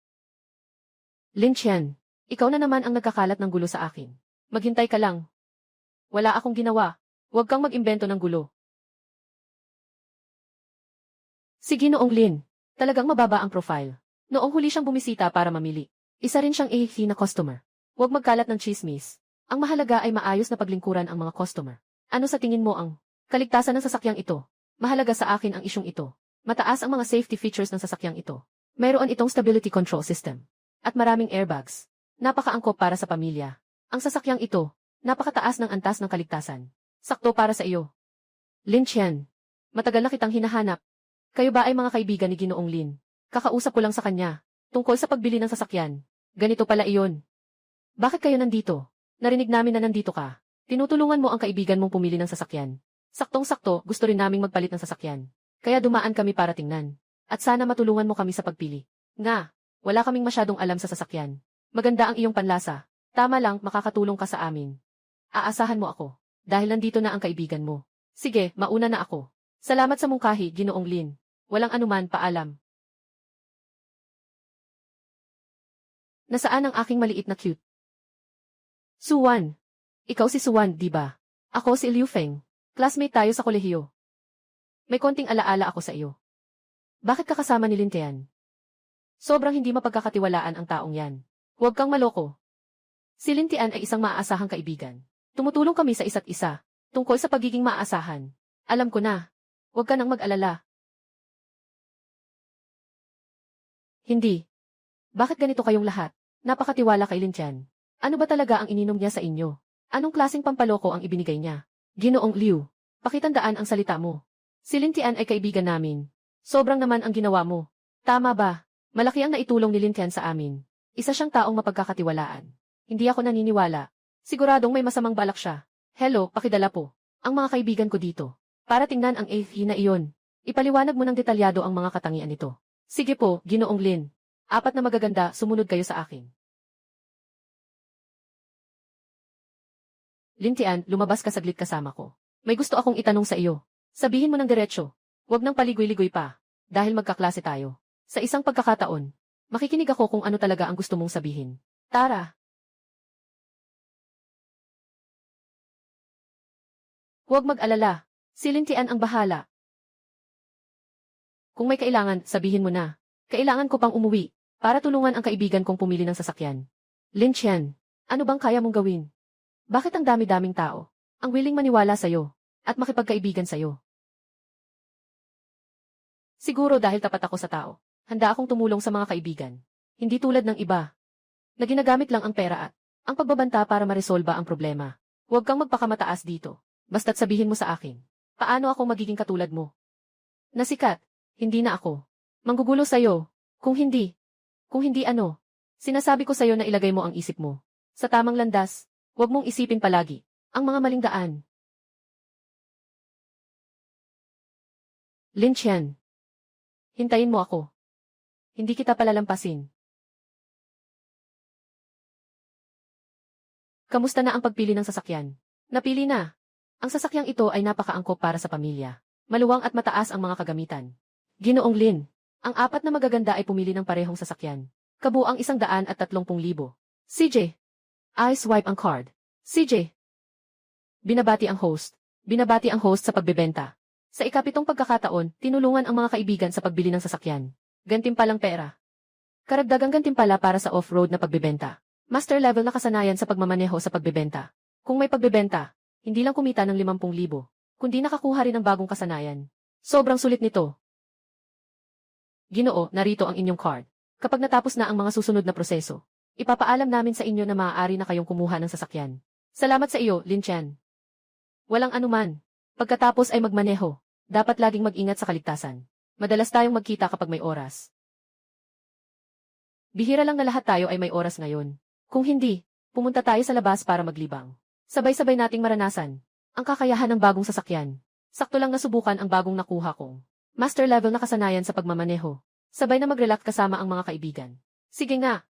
S1: Lin Qian, ikaw na naman ang nagkakalat ng gulo sa akin. Maghintay ka lang. Wala akong ginawa. Huwag kang mag-imbento ng gulo. Si Ginoong Lin, talagang mababa ang profile. Noong huli siyang bumisita para mamili, isa rin siyang AFC na customer. Huwag magkalat ng chismis. Ang mahalaga ay maayos na paglingkuran ang mga customer. Ano sa tingin mo ang kaligtasan ng sasakyang ito? Mahalaga sa akin ang isyong ito. Mataas ang mga safety features ng sasakyang ito. Mayroon itong stability control system. At maraming airbags. Napakaangkop para sa pamilya. Ang sasakyang ito, napakataas ng antas ng kaligtasan. Sakto para sa iyo. Lin Qian, matagal na kitang hinahanap. Kayo ba ay mga kaibigan ni Ginoong Lin? Kakausap ko lang sa kanya, tungkol sa pagbili ng sasakyan. Ganito pala iyon. Bakit kayo nandito? Narinig namin na nandito ka. Tinutulungan mo ang kaibigan mong pumili ng sasakyan. Saktong-sakto, gusto rin naming magpalit ng sasakyan. Kaya dumaan kami para tingnan. At sana matulungan mo kami sa pagpili. Nga. Wala kaming masyadong alam sa sasakyan. Maganda ang iyong panlasa. Tama lang, makakatulong ka sa amin. Aasahan mo ako. Dahil nandito na ang kaibigan mo. Sige, mauna na ako. Salamat sa mungkahi, Ginoong Lin. Walang anuman, paalam. Nasaan ang aking maliit na cute? Suwan. Ikaw si Suwan, di ba? Ako si Liu Feng. Classmate tayo sa kolehiyo. May konting alaala ako sa iyo. Bakit ka kasama ni Lin Tian? Sobrang hindi mapagkakatiwalaan ang taong yan. Huwag kang maloko. Si Lin Tian ay isang maaasahang kaibigan. Tumutulong kami sa isa't isa, tungkol sa pagiging maaasahan. Alam ko na. Huwag ka nang mag-alala. Hindi. Bakit ganito kayong lahat? Napakatiwala kay Lin Tian. Ano ba talaga ang ininom niya sa inyo? Anong klaseng pampaloko ang ibinigay niya? Ginoong Liu, pakitandaan ang salita mo. Si Lin Tian ay kaibigan namin. Sobrang naman ang ginawa mo. Tama ba? Malaki ang naitulong ni Lin Tian sa amin. Isa siyang taong mapagkakatiwalaan. Hindi ako naniniwala. Siguradong may masamang balak siya. Hello, pakidala po. Ang mga kaibigan ko dito. Para tingnan ang AFE na iyon. Ipaliwanag mo ng detalyado ang mga katangian nito. Sige po, Ginoong Lin. 4 na magaganda, sumunod kayo sa akin. Lin Tian, lumabas ka saglit kasama ko. May gusto akong itanong sa iyo. Sabihin mo ng diretsyo. Huwag nang paligoy-ligoy pa. Dahil magkaklase tayo. Sa isang pagkakataon, makikinig ako kung ano talaga ang gusto mong sabihin. Tara! Huwag mag-alala. Si Lin Tian ang bahala. Kung may kailangan, sabihin mo na. Kailangan ko pang umuwi, para tulungan ang kaibigan kong pumili ng sasakyan. Lin Qian, ano bang kaya mong gawin? Bakit ang dami-daming tao ang willing maniwala sa'yo at makipagkaibigan sa'yo? Siguro dahil tapat ako sa tao. Handa akong tumulong sa mga kaibigan. Hindi tulad ng iba. na ginagamit lang ang pera at ang pagbabanta para maresolba ang problema. Huwag kang magpakamataas dito. Basta't sabihin mo sa akin, paano ako magiging katulad mo? Nasikat, hindi na ako. Manggugulo sa'yo. Kung hindi ano? Sinasabi ko sa'yo na ilagay mo ang isip mo sa tamang landas. Huwag mong isipin palagi ang mga maling daan. Lin Chen. Hintayin mo ako. Hindi kita palalampasin. Kamusta na ang pagpili ng sasakyan? Napili na. Ang sasakyang ito ay napakaangkop para sa pamilya. Maluwang at mataas ang mga kagamitan. Ginoong Lin, ang apat na magaganda ay pumili ng parehong sasakyan. Kabuang 130,000. CJ. I swipe ang card. CJ. Binabati ang host sa pagbebenta. Sa ikapitong pagkakataon, tinulungan ang mga kaibigan sa pagbili ng sasakyan. Gantimpalang pera. Karagdagang gantimpala para sa off-road na pagbebenta. Master level na kasanayan sa pagmamaneho sa pagbebenta. Kung may pagbebenta, hindi lang kumita ng 50,000, kundi nakakuha rin ng bagong kasanayan. Sobrang sulit nito. Ginoo, narito ang inyong card. Kapag natapos na ang mga susunod na proseso, ipapaalam namin sa inyo na maaari na kayong kumuha ng sasakyan. Salamat sa iyo, Lin Chen. Walang anuman. Pagkatapos ay magmaneho. Dapat laging mag-ingat sa kaligtasan. Madalas tayong magkita kapag may oras. Bihira lang na lahat tayo ay may oras ngayon. Kung hindi, pumunta tayo sa labas para maglibang. Sabay-sabay nating maranasan ang kakayahan ng bagong sasakyan. Sakto lang nasubukan ang bagong nakuha kong master level na kasanayan sa pagmamaneho. Sabay na mag-relax kasama ang mga kaibigan. Sige nga.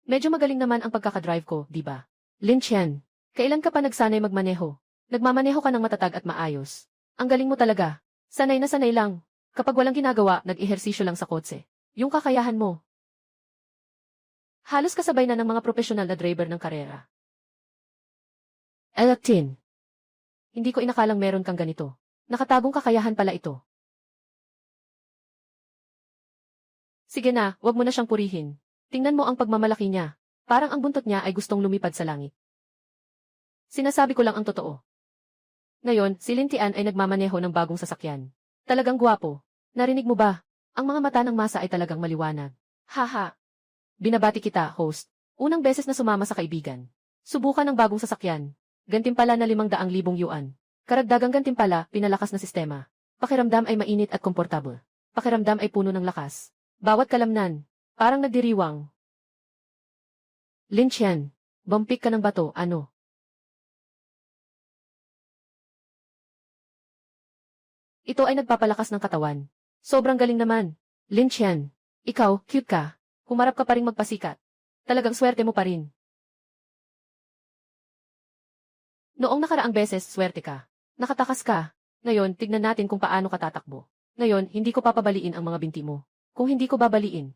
S1: Medyo magaling naman ang pagkakadrive ko, di ba? Lin Chen, kailan ka pa nagsanay magmaneho? Nagmamaneho ka ng matatag at maayos. Ang galing mo talaga. Sanay na sanay lang. Kapag walang ginagawa, nag-ehersisyo lang sa kotse. Yung kakayahan mo. Halos kasabay na ng mga profesional na driver ng karera. Tin. Hindi ko inakalang meron kang ganito. Nakatagong kakayahan pala ito. Sige na, wag mo na siyang purihin. Tingnan mo ang pagmamalaki niya. Parang ang buntot niya ay gustong lumipad sa langit. Sinasabi ko lang ang totoo. Ngayon, si Lin Tian ay nagmamaneho ng bagong sasakyan. Talagang gwapo. Narinig mo ba? Ang mga mata ng masa ay talagang maliwanag. Haha. Binabati kita, host. Unang beses na sumama sa kaibigan. Subukan ng bagong sasakyan. Gantimpala na 500,000 yuan. Karagdagang gantimpala, pinalakas na sistema. Pakiramdam ay mainit at komportable. Pakiramdam ay puno ng lakas. Bawat kalamnan, parang nagdiriwang. Lin Chen, bumpik ka ng bato, ano? Ito ay nagpapalakas ng katawan. Sobrang galing naman. Lin Chen, ikaw, cute ka. Humarap ka pa rin magpasikat. Talagang swerte mo pa rin. Noong nakaraang beses, swerte ka. Nakatakas ka. Ngayon, tignan natin kung paano ka tatakbo. Ngayon, hindi ko papabaliin ang mga binti mo. Kung hindi ko babaliin.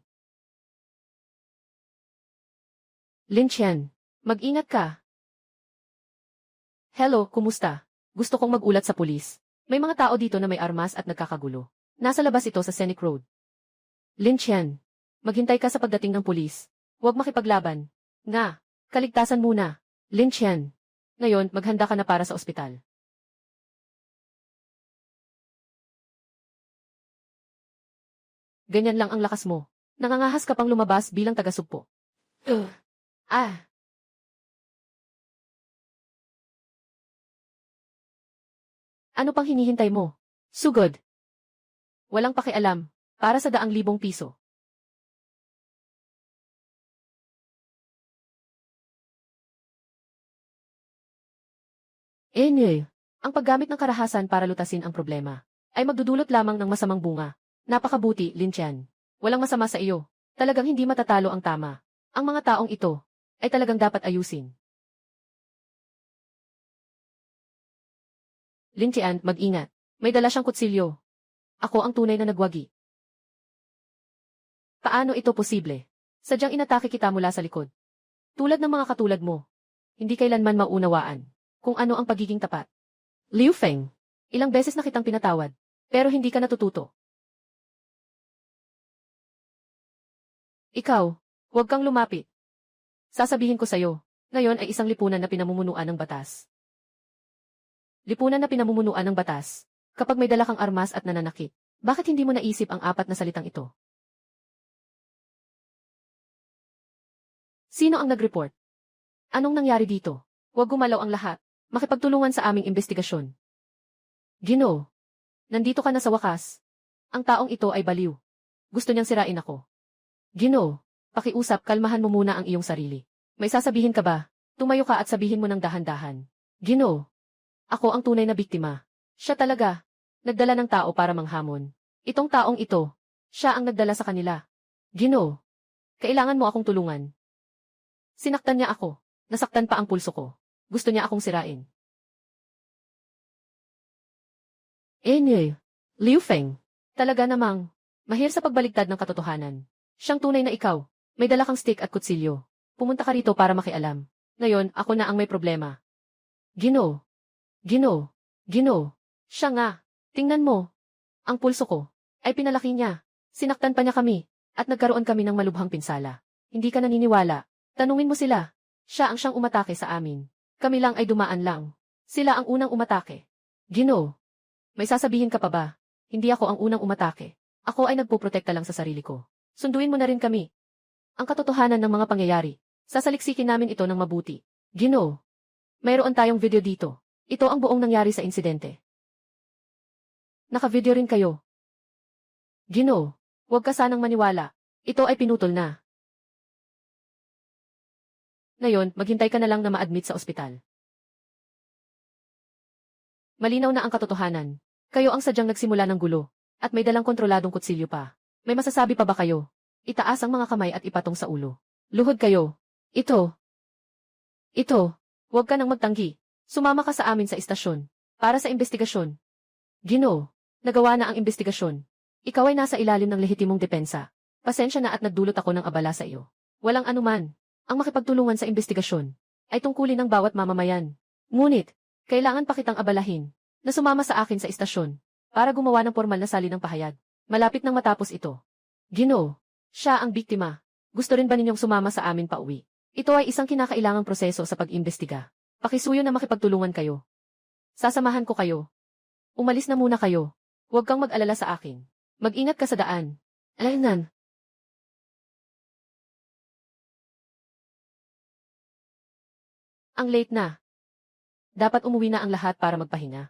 S1: Lin Chen, mag-ingat ka. Hello, kumusta? Gusto kong magulat sa pulis. May mga tao dito na may armas at nagkakagulo. Nasa labas ito sa Scenic Road. Lin Chen, maghintay ka sa pagdating ng pulis. Huwag makipaglaban. Nga, kaligtasan muna. Lin Chen, ngayon maghanda ka na para sa ospital. Ganyan lang ang lakas mo. Nangangahas ka pang lumabas bilang taga-sugpo. Ah. Ano pang hinihintay mo? Sugod. Walang pakialam. Para sa 100,000 piso. Ang paggamit ng karahasan para lutasin ang problema ay magdudulot lamang ng masamang bunga. Napakabuti, Lin Chen. Walang masama sa iyo. Talagang hindi matatalo ang tama. Ang mga taong ito ay talagang dapat ayusin. Lin Chen, mag-ingat. May dala siyang kutsilyo. Ako ang tunay na nagwagi. Paano ito posible? Sadyang inatake kita mula sa likod. Tulad ng mga katulad mo. Hindi kailanman maunawaan kung ano ang pagiging tapat. Liu Feng, ilang beses na kitang pinatawad, pero hindi ka natututo. Ikaw, huwag kang lumapit. Sasabihin ko sa'yo, ngayon ay isang lipunan na pinamumunuan ng batas. Lipunan na pinamumunuan ng batas. Kapag may dala kang armas at nananakit, Bakit hindi mo naisip ang apat na salitang ito? Sino ang nag-report? Anong nangyari dito? Huwag gumalaw ang lahat. Makipagtulungan sa aming investigasyon. Ginoo, nandito ka na sa wakas. Ang taong ito ay baliw. Gusto niyang sirain ako. Ginoo, pakiusap, kalmahan mo muna ang iyong sarili. May sasabihin ka ba? Tumayo ka at sabihin mo ng dahan-dahan. Ginoo, ako ang tunay na biktima. Siya talaga. Nagdala ng tao para manghamon. Itong taong ito, siya ang nagdala sa kanila. Ginoo, kailangan mo akong tulungan. Sinaktan niya ako. Nasaktan pa ang pulso ko. Gusto niya akong sirain. Liu Feng. Talaga namang, mahir sa pagbaligtad ng katotohanan. Siyang tunay na ikaw. May dala kang stick at kutsilyo. Pumunta ka rito para makialam. Ngayon, ako na ang may problema. Ginoo. Ginoo. Ginoo. Siya nga. Tingnan mo. Ang pulso ko ay pinalaki niya. Sinaktan pa niya kami. At nagkaroon kami ng malubhang pinsala. Hindi ka naniniwala. Tanungin mo sila. Siya ang siyang umatake sa amin. Kami lang ay dumaan lang. Sila ang unang umatake. Ginoo. May sasabihin ka pa ba? Hindi ako ang unang umatake. Ako ay nagpoprotekta lang sa sarili ko. Sunduin mo na rin kami. Ang katotohanan ng mga pangyayari. Sasaliksikin namin ito ng mabuti. Ginoo. Mayroon tayong video dito. Ito ang buong nangyari sa insidente. Naka-video rin kayo. Ginoo. Huwag ka sanang maniwala. Ito ay pinutol na. Ngayon, maghintay ka na lang na ma-admit sa ospital. Malinaw na ang katotohanan. Kayo ang sadyang nagsimula ng gulo. At may dalang kontroladong kutsilyo pa. May masasabi pa ba kayo? Itaas ang mga kamay at ipatong sa ulo. Luhod kayo. Ito. Huwag ka nang magtanggi. Sumama ka sa amin sa istasyon. Para sa investigasyon. Ginoo. Nagawa na ang investigasyon. Ikaw ay nasa ilalim ng lehitimong depensa. Pasensya na at nagdulot ako ng abala sa iyo. Walang anuman. Ang makipagtulungan sa investigasyon ay tungkulin ng bawat mamamayan. Ngunit, kailangan pa kitang abalahin na sumama sa akin sa istasyon para gumawa ng formal na sali ng pahayag. Malapit nang matapos ito. Ginoo, siya ang biktima. Gusto rin ba ninyong sumama sa amin pauwi? Ito ay isang kinakailangang proseso sa pag-imbestiga. Pakisuyo na makipagtulungan kayo. Sasamahan ko kayo. Umalis na muna kayo. Huwag kang mag-alala sa akin. Mag-ingat ka sa daan. Alaynan. Ang late na. Dapat umuwi na ang lahat para magpahinga.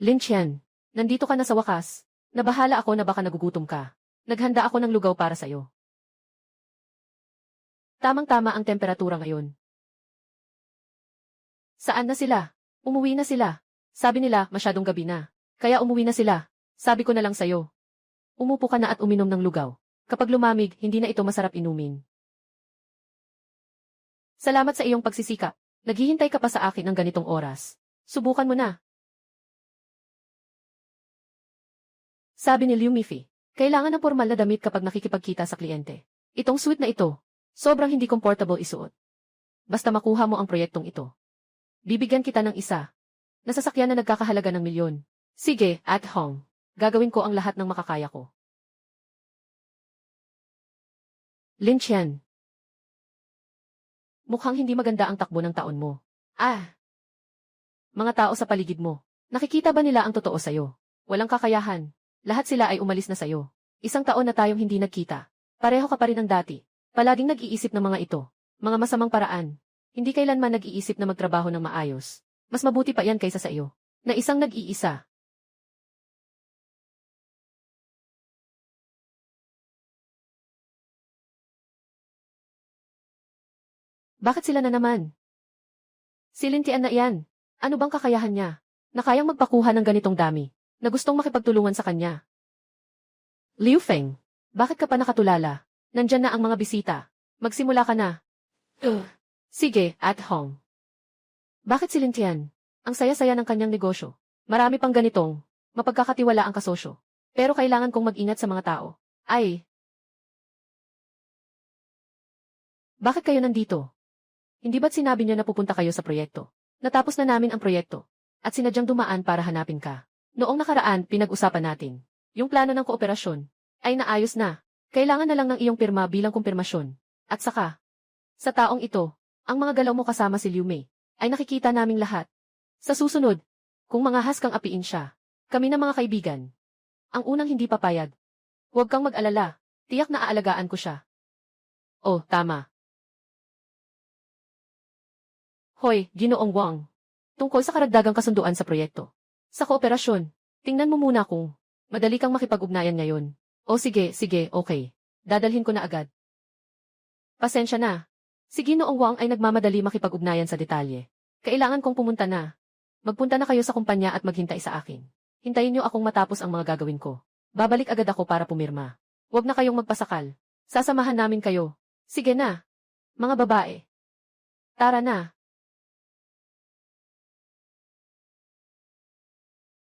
S1: Lin Qian, nandito ka na sa wakas. Nabahala ako na baka nagugutom ka. Naghanda ako ng lugaw para sa'yo. Tamang-tama ang temperatura ngayon. Saan na sila? Umuwi na sila. Sabi nila, masyadong gabi na. Kaya umuwi na sila. Sabi ko na lang sa'yo. Umupo ka na at uminom ng lugaw. Kapag lumamig, hindi na ito masarap inumin. Salamat sa iyong pagsisikap. Naghihintay ka pa sa akin ng ganitong oras. Subukan mo na. Sabi ni Liu Mifei, kailangan ng formal na damit kapag nakikipagkita sa kliyente. Itong suit na ito, sobrang hindi comfortable isuot. Basta makuha mo ang proyektong ito. Bibigyan kita ng isa. Nasasakyan na nagkakahalaga ng milyon. Sige, at home. Gagawin ko ang lahat ng makakaya ko. Lin Qian. Mukhang hindi maganda ang takbo ng taon mo. Mga tao sa paligid mo, nakikita ba nila ang totoo sa'yo? Walang kakayahan. Lahat sila ay umalis na sa'yo. Isang taon na tayong hindi nagkita. Pareho ka pa rin ng dati. Palaging nag-iisip ng mga ito. Mga masamang paraan. Hindi kailanman nag-iisip na magtrabaho ng maayos. Mas mabuti pa yan kaysa sa iyo. Na isang nag-iisa. Bakit sila na naman? Si Lin Tian na iyan. Ano bang kakayahan niya? Na kayang magpakuha ng ganitong dami. Na gustong makipagtulungan sa kanya. Liu Feng, bakit ka pa nakatulala? Nandyan na ang mga bisita. Magsimula ka na. Sige, at home. Bakit si Lin Tian? Ang saya-saya ng kanyang negosyo. Marami pang ganitong, mapagkakatiwala ang kasosyo. Pero kailangan kong mag-ingat sa mga tao. Bakit kayo nandito? Hindi ba't sinabi niyo na pupunta kayo sa proyekto? Natapos na namin ang proyekto. At sinadyang dumaan para hanapin ka. Noong nakaraan, pinag-usapan natin. Yung plano ng kooperasyon ay naayos na. Kailangan na lang ng iyong pirma bilang kumpirmasyon. At saka, sa taong ito, Ang mga galaw mo kasama si Liu Mei ay nakikita naming lahat. Sa susunod, kung mangahas kang apiin siya, kami na mga kaibigan. Ang unang hindi papayag. Huwag kang mag-alala, tiyak na aalagaan ko siya. Oh, tama. Hoy, Ginoong Wang. Tungkol sa karagdagang kasunduan sa proyekto. Sa kooperasyon, tingnan mo muna kung madali kang makipag-ugnayan ngayon. O sige, okay. Dadalhin ko na agad. Pasensya na. Si Ginoong Wang ay nagmamadali makipag-ugnayan sa detalye. Kailangan kong pumunta na. Magpunta na kayo sa kumpanya at maghintay sa akin. Hintayin niyo akong matapos ang mga gagawin ko. Babalik agad ako para pumirma. Huwag na kayong magpasakal. Sasamahan namin kayo. Sige na. Mga babae. Tara na.